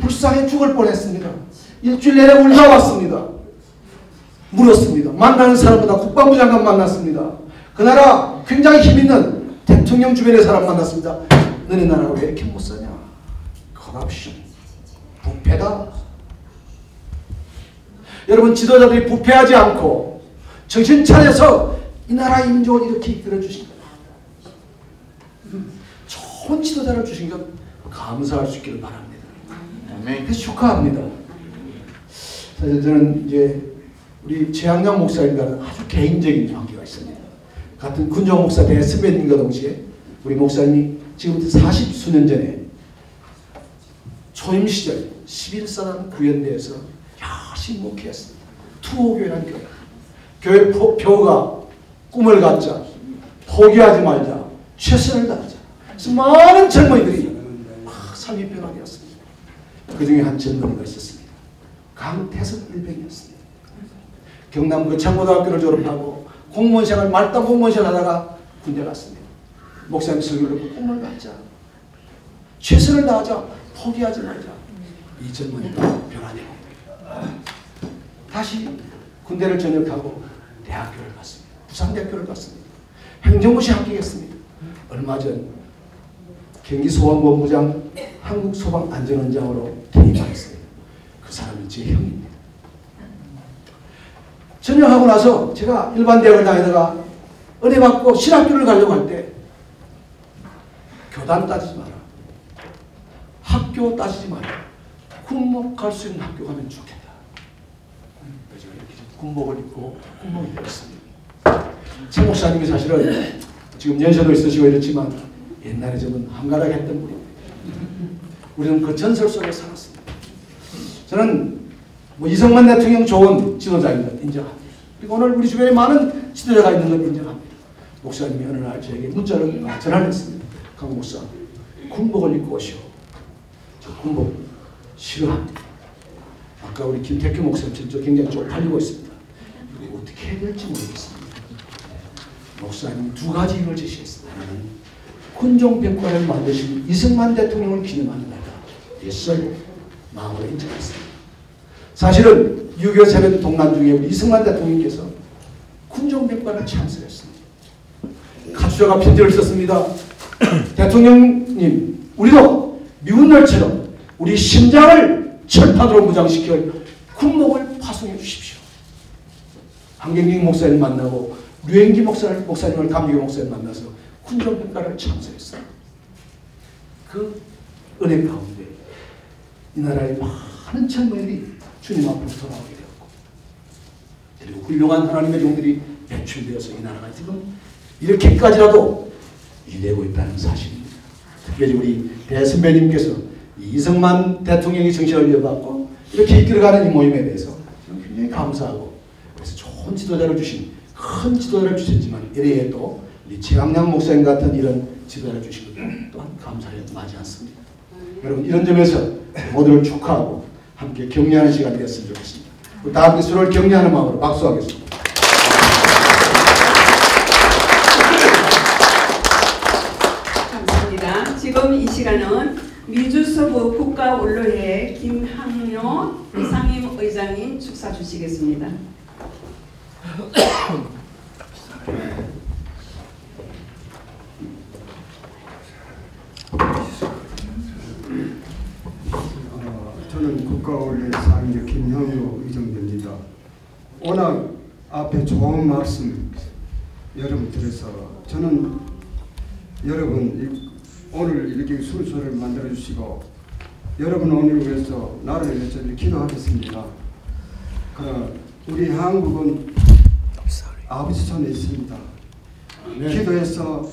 불쌍해 죽을 뻔했습니다. 일주일 내내 울다 왔습니다. 물었습니다. 만나는 사람보다 국방부 장관 만났습니다. 그 나라 굉장히 힘있는 대통령 주변의 사람 만났습니다. 너네 나라가 왜 이렇게 못 사냐? corruption, 부패다. 여러분 지도자들이 부패하지 않고 정신 차려서 이 나라의 민족을 이렇게 이끌어 주신 거예요. 좋은 지도자를 주신 것 감사할 수 있기를 바랍니다. 그래서 축하합니다. 사실 저는 이제 우리 최양락 목사님과는 아주 개인적인 관계가 있습니다. 같은 군정 목사 대스배님과 동시에 우리 목사님이 지금부터 40수년 전에 초임 시절 11사단 구연대에서 열심히 목회했습니다. 투호교회라는 교회. 교회 표가 꿈을 갖자, 포기하지 말자, 최선을 다하자. 그래서 많은 젊은이들이 삶이 변화되었습니다. 그 중에 한 젊은이가 있었습니다. 강태석 일병이었습니다. 경남 거창고등학교를 졸업하고 공무원 생활, 말단 공무원 생활 하다가 군대 갔습니다. 목사님 설교를 듣고 꿈을 갖자, 최선을 다하자, 포기하지 말자. 이 젊은이가 변화되고 다시 군대를 전역하고 대학교를 갔습니다. 부산대학교를 갔습니다. 행정고시 합격했습니다. 얼마 전 경기소방본부장 한국소방안전원장으로 퇴임하였습니다. 그 사람이 제 형입니다. 전역하고 나서 제가 일반 대학을 다니다가 은혜 받고 신학교를 가려고 할 때 교단 따지지 마라, 학교 따지지 마라, 군목 갈 수 있는 학교 가면 좋겠다. 그래서 이렇게 군복을 입고 군복을 입었습니다. 최 목사님이 사실은 지금 연세도 있으시고 이렇지만 옛날에 저는 한가닥 했던 분입니다. 우리는 그 전설 속에 살았습니다. 저는 이승만 대통령 좋은 지도자인 것 인정합니다. 그리고 오늘 우리 주변에 많은 지도자가 있는 걸 인정합니다. 목사님이 어느 날 저에게 문자를 전화했습니다. 강 목사, 군복을 입고 오시오. 저 군복 싫어합니다. 아까 우리 김태규 목사님 저 굉장히 쪽팔리고 있습니다. 이거 어떻게 해야 될지 모르겠습니다. 목사님이 두 가지 힘을 제시했습니다. 하나는 군종병과를 만드신 이승만 대통령을 기념하는 날이다. 옛설 마음으로 인정했습니다. 사실은 6.25 새벽 동란 중에 우리 이승만 대통령께서 군종병과를 창설했습니다. 가주자가 편지를 썼습니다. 대통령님, 우리도 미운날처럼 우리 심장을 철판으로 무장시켜 군목을 파송해 주십시오. 한경경 목사님 만나고 류행기 목사님을 감리교 목사님 만나서 군종병과를 창설했어요. 그 은혜 가운데 이 나라의 많은 젊은이들이 주님 앞으로 돌아오게 되었고, 그리고 훌륭한 하나님의 종들이 배출되어서 이 나라가 지금 이렇게까지라도 이되고 있다는 사실입니다. 특별히 우리 대선배님께서 이승만 대통령의 정신을 이어받고 이렇게 이끌어가는 이 모임에 대해서 굉장히 감사하고, 그래서 좋은 지도자를 주신, 큰 지도자를 주셨지만 이래에도 우리 최강락 목사님 같은 이런 지도자를 주신 것도 또한 감사를 마지 않습니다. 여러분 이런 점에서 모두를 축하하고 함께 격려하는 시간이 됐으면 좋겠습니다. 다 함께 서로를 격려하는 마음으로 박수하겠습니다. 감사합니다. 지금 이 시간은 미주서부 국가원로회 김항료 상임 의장님 축사 주시겠습니다. 저는 국가원로회 상임 김항료 의장입니다. 워낙 앞에 좋은 말씀 여러분 들어서 저는 여러분 오늘 이렇게 순서를 만들어 주시고 여러분 오늘 위해서 나라를 위해서 기도하겠습니다. 우리 한국은 아버지 손에 있습니다. 기도해서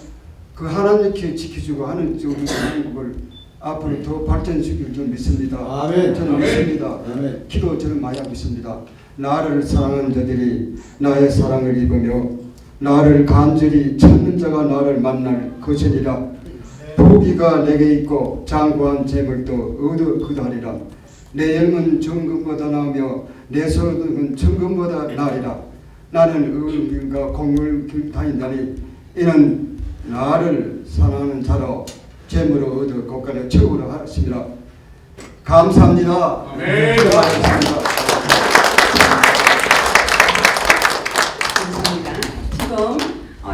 그 하나님께 지켜주고 하는 우리 한국을 앞으로 더 발전시킬 줄 믿습니다. 아멘. 저는 믿습니다. 아멘. 기도 저는 많이 하고 있습니다. 나를 사랑하는 자들이 나의 사랑을 입으며 나를 간절히 찾는 자가 나를 만날 것이니라. 부귀가 내게 있고 장구한 재물도 거두하리라. 내 영은 정금보다 나으며 내 소득은 정금보다 나으리라. 나는 의인과 공을 다닌다니 이는 나를 사랑하는 자로 재물을 얻어 국가를 최고로 하십니다. 감사합니다. 네. 감사합니다.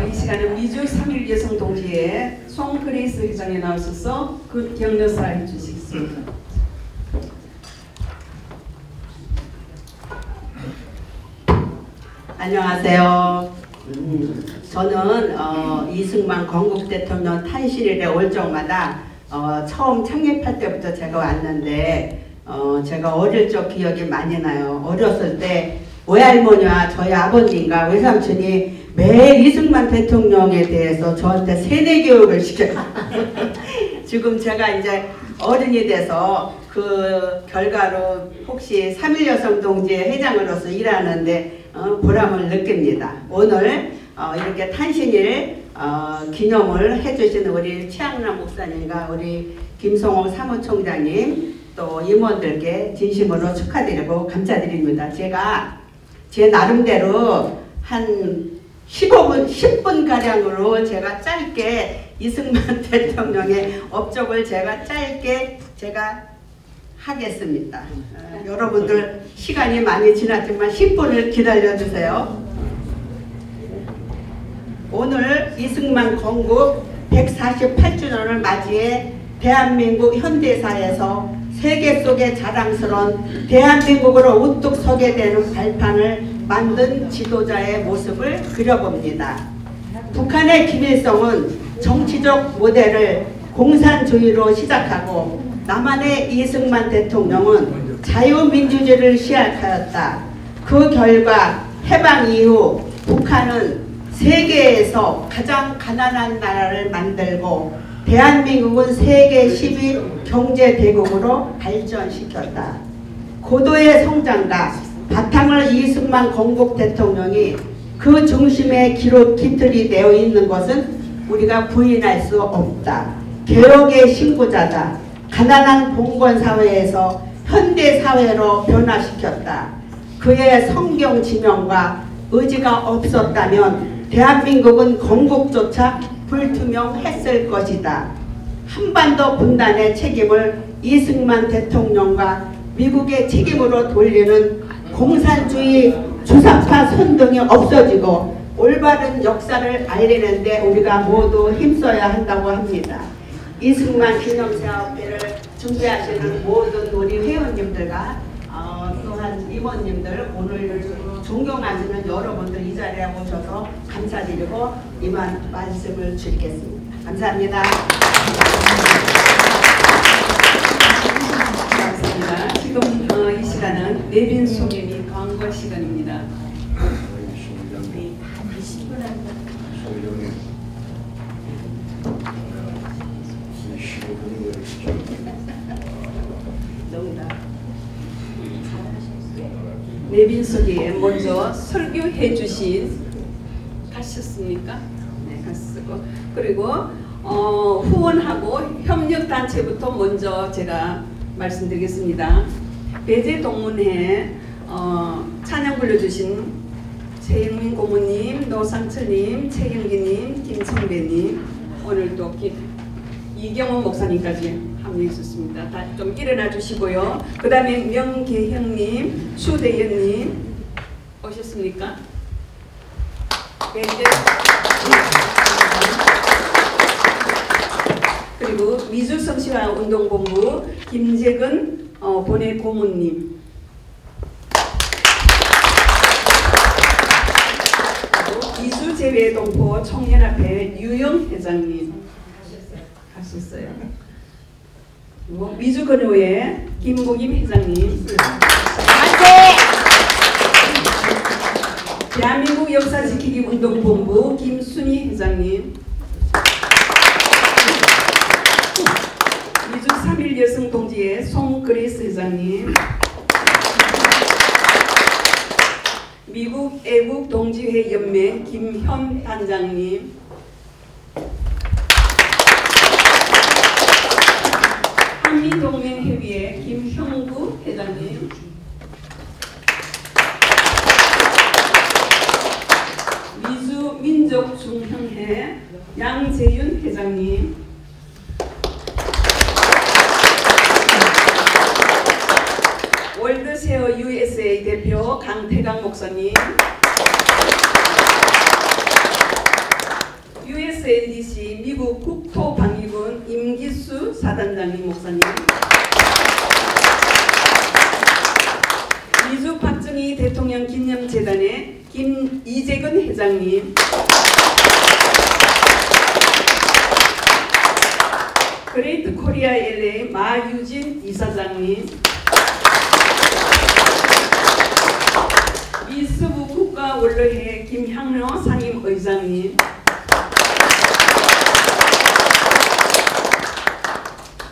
이 시간은 미주 3.1 여성 동지회 송그레이스 회장에 나오셔서 그 격려사 해주시겠습니다. 안녕하세요. 저는 이승만 건국 대통령 탄신일에 올 적마다 처음 창립할 때부터 제가 왔는데 제가 어릴 적 기억이 많이 나요. 어렸을 때 외할머니와 저희 아버님과 외삼촌이 매일 이승만 대통령에 대해서 저한테 세뇌 교육을 시켜요. 지금 제가 이제 어른이 돼서 그 결과로 혹시 3.1 여성동지회 회장으로서 일하는데 보람을 느낍니다. 오늘 이렇게 탄신일 기념을 해주신 우리 최양남 목사님과 우리 김성호 사무총장님 또 임원들께 진심으로 축하드리고 감사드립니다. 제가 제 나름대로 한 15분, 10분가량으로 제가 짧게 이승만 대통령의 업적을 제가 짧게 하겠습니다. 여러분들 시간이 많이 지났지만 10분을 기다려주세요. 오늘 이승만 건국 148주년을 맞이해 대한민국 현대사에서 세계 속에 자랑스러운 대한민국으로 우뚝 서게 되는 발판을 만든 지도자의 모습을 그려봅니다. 북한의 김일성은 정치적 모델을 공산주의로 시작하고 남한의 이승만 대통령은 자유민주주의를 시작하였다. 그 결과 해방 이후 북한은 세계에서 가장 가난한 나라를 만들고 대한민국은 세계 10위 경제대국으로 발전시켰다. 고도의 성장과 바탕을 이승만 건국 대통령이 그 중심에 깃들이 되어 있는 것은 우리가 부인할 수 없다. 개혁의 신구자다. 가난한 봉건사회에서 현대사회로 변화시켰다. 그의 성경 지명과 의지가 없었다면 대한민국은 건국조차 불투명했을 것이다. 한반도 분단의 책임을 이승만 대통령과 미국의 책임으로 돌리는 공산주의 주사파 선동이 없어지고 올바른 역사를 알리는 데 우리가 모두 힘써야 한다고 합니다. 이승만 기념사업회를 준비하시는 모든 우리 회원님들과 또한 임원님들 오늘 존경하시는 여러분들 이 자리에 오셔서 감사드리고 이만 말씀을 드리겠습니다. 감사합니다. 감사합니다. 지금 이 시간은 내빈 소개 및 광고 시간입니다. 내빈 소개에 먼저 설교해 주신 가셨습니까? 네, 갔고 그리고 후원하고 협력단체부터 먼저 제가 말씀드리겠습니다. 배재동문회 찬양 불러주신 최영민 고모님, 노상철님, 최경기님, 김청배님, 오늘 또 이경원 목사님까지 합류했었습니다. 다 좀 일어나 주시고요. 그 다음에 명계형님, 수대현님 오셨습니까? 네, 그리고 미주성시화 운동본부 김재근 본회 고문님, 그리고 미주건의회 김보김 회장님. 대한민국 역사지키기 운동본부 김순희 회장님. 미주 3.1 여성동지회 송그레이스 회장님. 미국 애국동지회 연맹 김현 단장님. 한미동맹협의회 김형구 회장님. 미주 민족중형회 양재윤 회장님. 월드세어 USA 대표 강태강 목사님. USNDC 미국 국토방위군 임기수 사단장님 목사님. 미주 박정희 대통령 기념재단의 이재근 회장님. 그레이트 코리아 LA 마유진 이사장님. 미스부 국가원로회 김향로 상임의장님.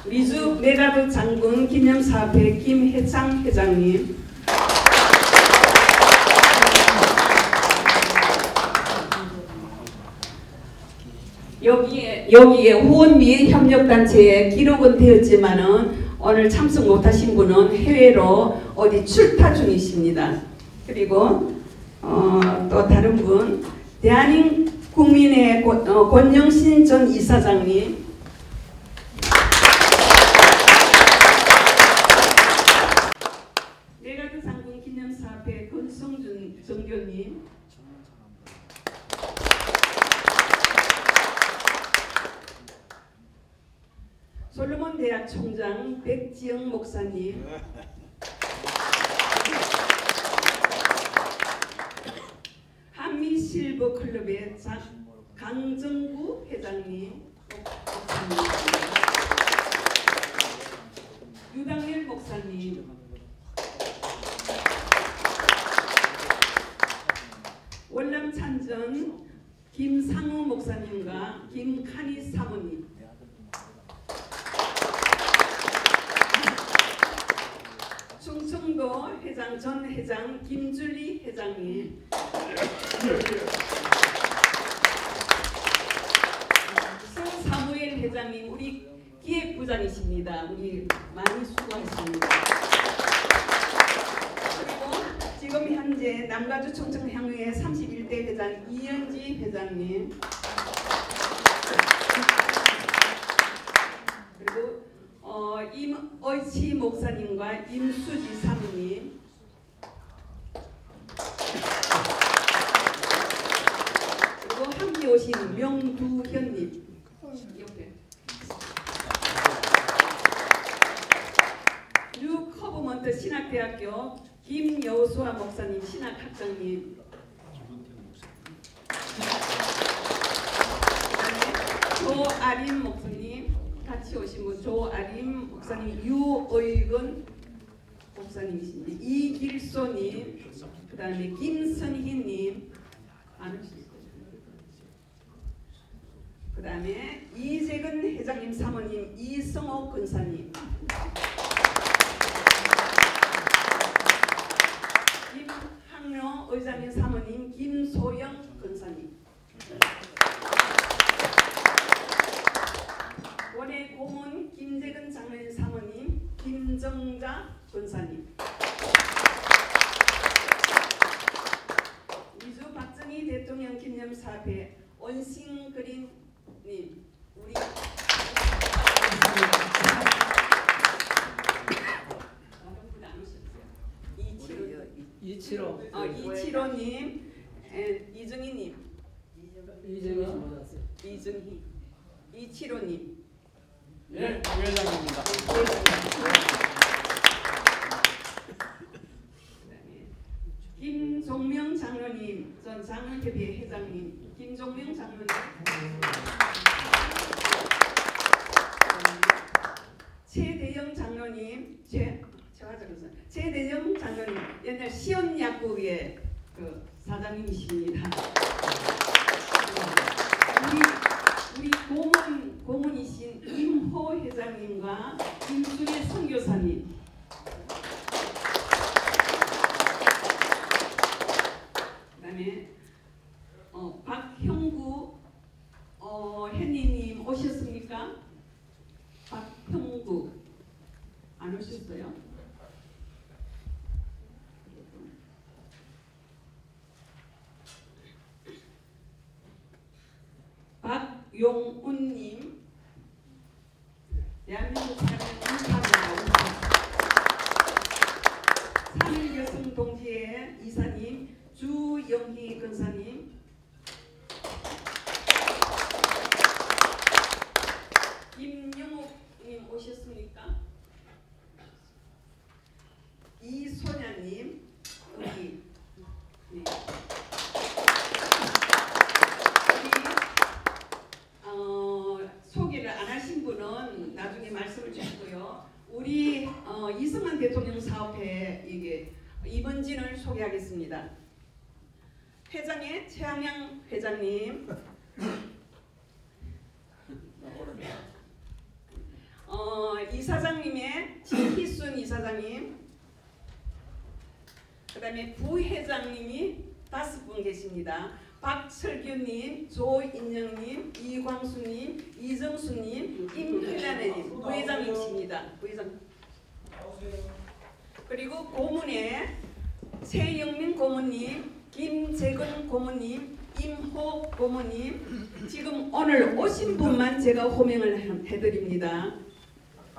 미주 메가드 장군 기념사업회 김혜창 회장님. 여기에 후원 및 협력단체에 기록은 되었지만은 오늘 참석 못하신 분은 해외로 어디 출타 중이십니다. 그리고 또 다른 분 대한민국민의 권영신 전 이사장님. 메가드 장군 기념사업회 권성준 정교님. 솔로몬 대학 총장 백지영 목사님. 한미 실버 클럽의 강정구 회장님. 유당일 목사님. 월남 찬전 김상우 목사님과 김칸희 사모님. 충청도 회장 전 회장 김줄리 회장님. 사무엘 회장님 우리 기획부장이십니다. 우리 많이 수고하십니다. 그리고 지금 현재 남가주 청청향후회 31대 회장 이현지 회장님. 그리고 임의치 목사님과 임수지 사모님. 그리고 함께 오신 명두현님. 옆에. 뉴 커버먼트 신학대학교 김여수아 목사님 신학학장님. 조아림 목사님 같이 오신 분 조아림 목사님 유의근 목사님이십니다. 이길소님 그 다음에 김선희님 안 오셨어요. 그 다음에 이재근 회장님 사모님 이성호 근사님. 김학로 의장님 사모님 김소영 근사님. 원외 고문 김재근 장로님 사모님 김정자 권사님. 미주 박정희 대통령 기념사업회 원싱그린님. 우리 이치로님, 이정희님, 이정희, 이치로님. 네, 부회장입니다. 김종명 장로님, 전 장로협의회 회장님, 김종명 장로님. 최대영 장로님, 최대영 장로님 옛날 시온약국의 그 사장님이십니다. 우리 고문이신 임호 회장님과 임순혜 선교사님, 그다음에 박형구 혜니님 오셨습니까? 박형구 안 오셨어요? 박용운님, 대한민국 사랑하는 삼일여성 동지회 이사님 주영희 권사님, 김영옥님 오셨습니까? 이소냐님, 우리 네. 소개를 안 하신 분은 나중에 말씀을 주시고요. 우리 이승만 대통령 사업회 이게 임원진을 소개하겠습니다. 회장의 최항양 회장님, 이사장님의 진희순 이사장님, 그 다음에 부회장님이 5분 계십니다. 박철규님, 조인영님, 이광수님, 이정수님, 임혜란님 부회장이십니다. 부회장. 그리고 고문에 최영민 고문님, 김재근 고문님, 임호 고문님, 지금 오늘 오신 분만 제가 호명을 해드립니다.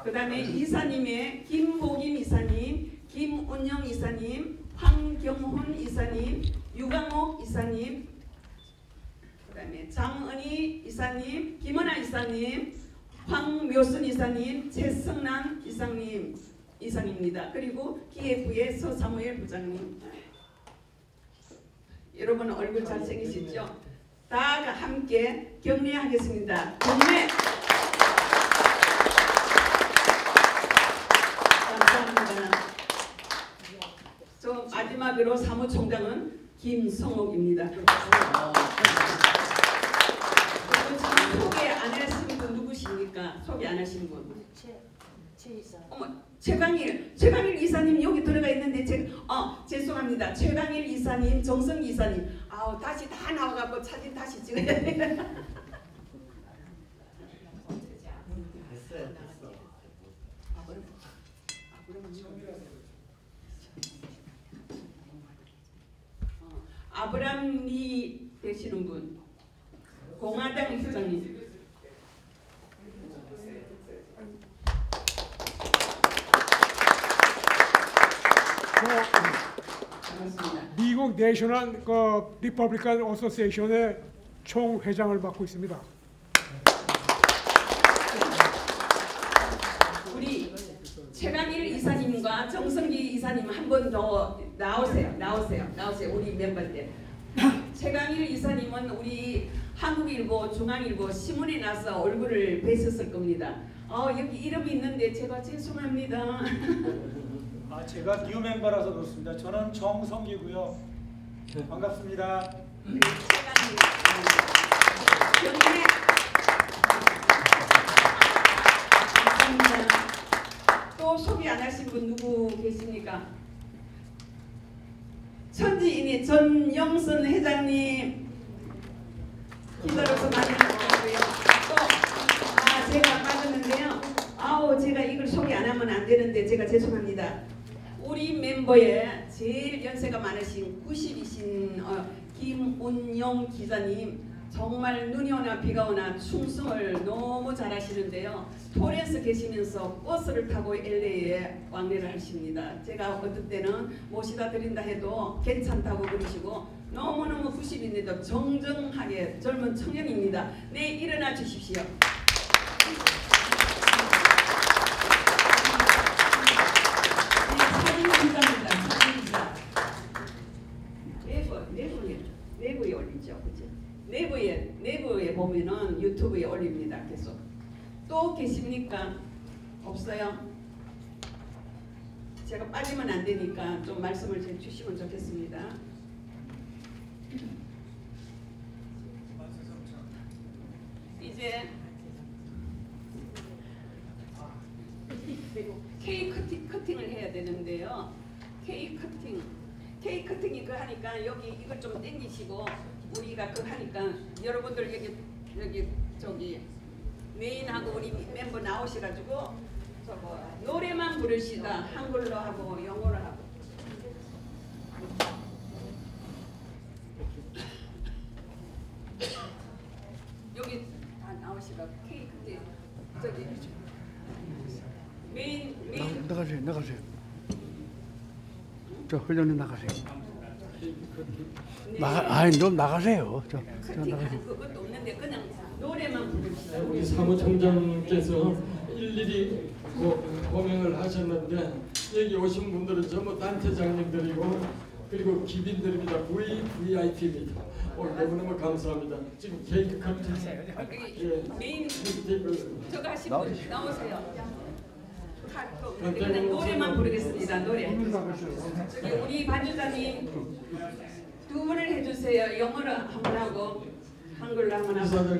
그 다음에 이사님의 김보김 이사님, 김운영 이사님, 황경훈 이사님, 유강옥 이사님, 그 다음에 장은희 이사님, 김은아 이사님, 황묘순 이사님, 최성남 이사님입니다. 그리고 기획부의 서사무엘 부장님. 여러분 얼굴 잘생기시죠? 다 함께 격려하겠습니다. 격려! 감사합니다. 저 마지막으로 사무총장은 김성옥입니다. 소개 안 하신 분 누구십니까? 소개 안 하신 분. 어머, 최강일 이사님 여기 들어가 있는데 죄송합니다. 최강일 이사님, 정성기 이사님, 다시 다 나와갖고 사진 다시 찍어야 돼. 아브람리 되시는 분, 공화당 회장님. 미국 내셔널 리퍼블리칸 어소시에이션의 총회장을 맡고 있습니다. 우리 최강일 이사님과 정성기 이사님 한 번 더 나오세요. 우리 멤버들. 최강일 이사님은 우리 한국일보, 중앙일보 신문에 나서 얼굴을 뵀었을 겁니다. 여기 이름이 있는데 제가 죄송합니다. 제가 뉴 멤버라서 그렇습니다. 저는 정성기고요. 반갑습니다. 또 소개 안 하신 분 누구 계십니까? 천지인의 전영선 회장님 기다려서 많이 고맙고요. 또 제가 빠졌는데요. 제가 이걸 소개 안 하면 안 되는데 제가 죄송합니다. 우리 멤버에 제일 연세가 많으신 90이신 김운용 기자님, 정말 눈이 오나 비가 오나 충성을 너무 잘하시는데요. 토렌스 계시면서 버스를 타고 LA에 왕래를 하십니다. 제가 어떤 때는 모시다 드린다 해도 괜찮다고 그러시고 너무너무 90인데도 정정하게 젊은 청년입니다. 네, 일어나 주십시오. 내부에 올리죠, 그죠? 내부에 보면은 유튜브에 올립니다. 계속. 또 계십니까? 없어요? 제가 빠지면 안 되니까 좀 말씀을 주시면 좋겠습니다. 이제 케이크 커팅을 해야 되는데요. 케이크 커팅이 그 하니까 여기 이걸 좀 당기시고 우리가 그 하니까 여러분들 여기 저기 메인하고 우리 멤버 나오셔가지고 저거 노래만 부르시다. 한글로 하고 영어로 하고. 여기 다 나오시라. 케이크 때 저기 메인 나가세요. 저 회장님 나가세요. 아니 좀 나가세요. 저 나가세요. 그것도 없는데 그냥 노래만 부르시다. 우리 사무총장께서 일일이 고명을 하셨는데 여기 오신 분들은 전부 단체장님들이고 그리고 기빈들입니다. VIP입니다. 오늘 너무너무 감사합니다. 지금 케이크 커팅 메인 저거 하신 분 나오세요. 그냥 노래만 부르겠습니다. 노래. 저기 우리 반주자님 두 분을 해주세요. 영어로 한번 하고 한글로 한번 하고.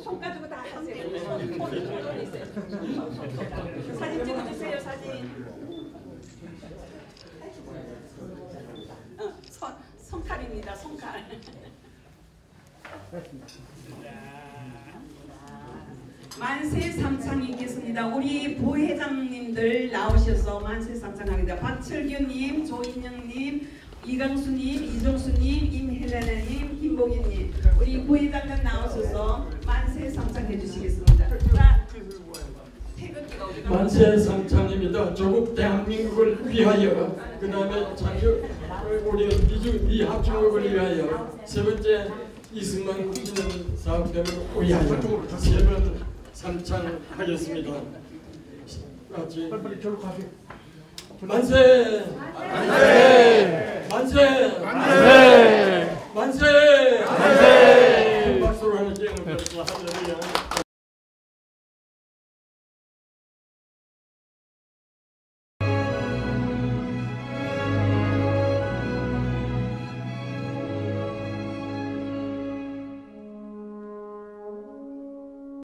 손 가지고 다 하세요. 사진 찍어주세요. 사진. 손칼입니다. 손칼. 만세 삼창이 있겠습니다. 우리 부회장님들 나오셔서 만세 삼창합니다. 박철규님, 조인영님, 이강수님, 이종수님, 임헬레나님, 김복희님 우리 부회장님 나오셔서 만세 삼창해 주시겠습니다. 자, 태극기가 어디가? 만세 삼창입니다. 조국 대한민국을 위하여 그 다음에 자유 우리 미합중국을 위하여 세 번째 이승만 기념 사업회를 위하여 세 번 삼창하겠습니다. 같이 만세! 만세! 만세! 만세! 만세! 만세! 박수로 하는 게임을 할렐루야.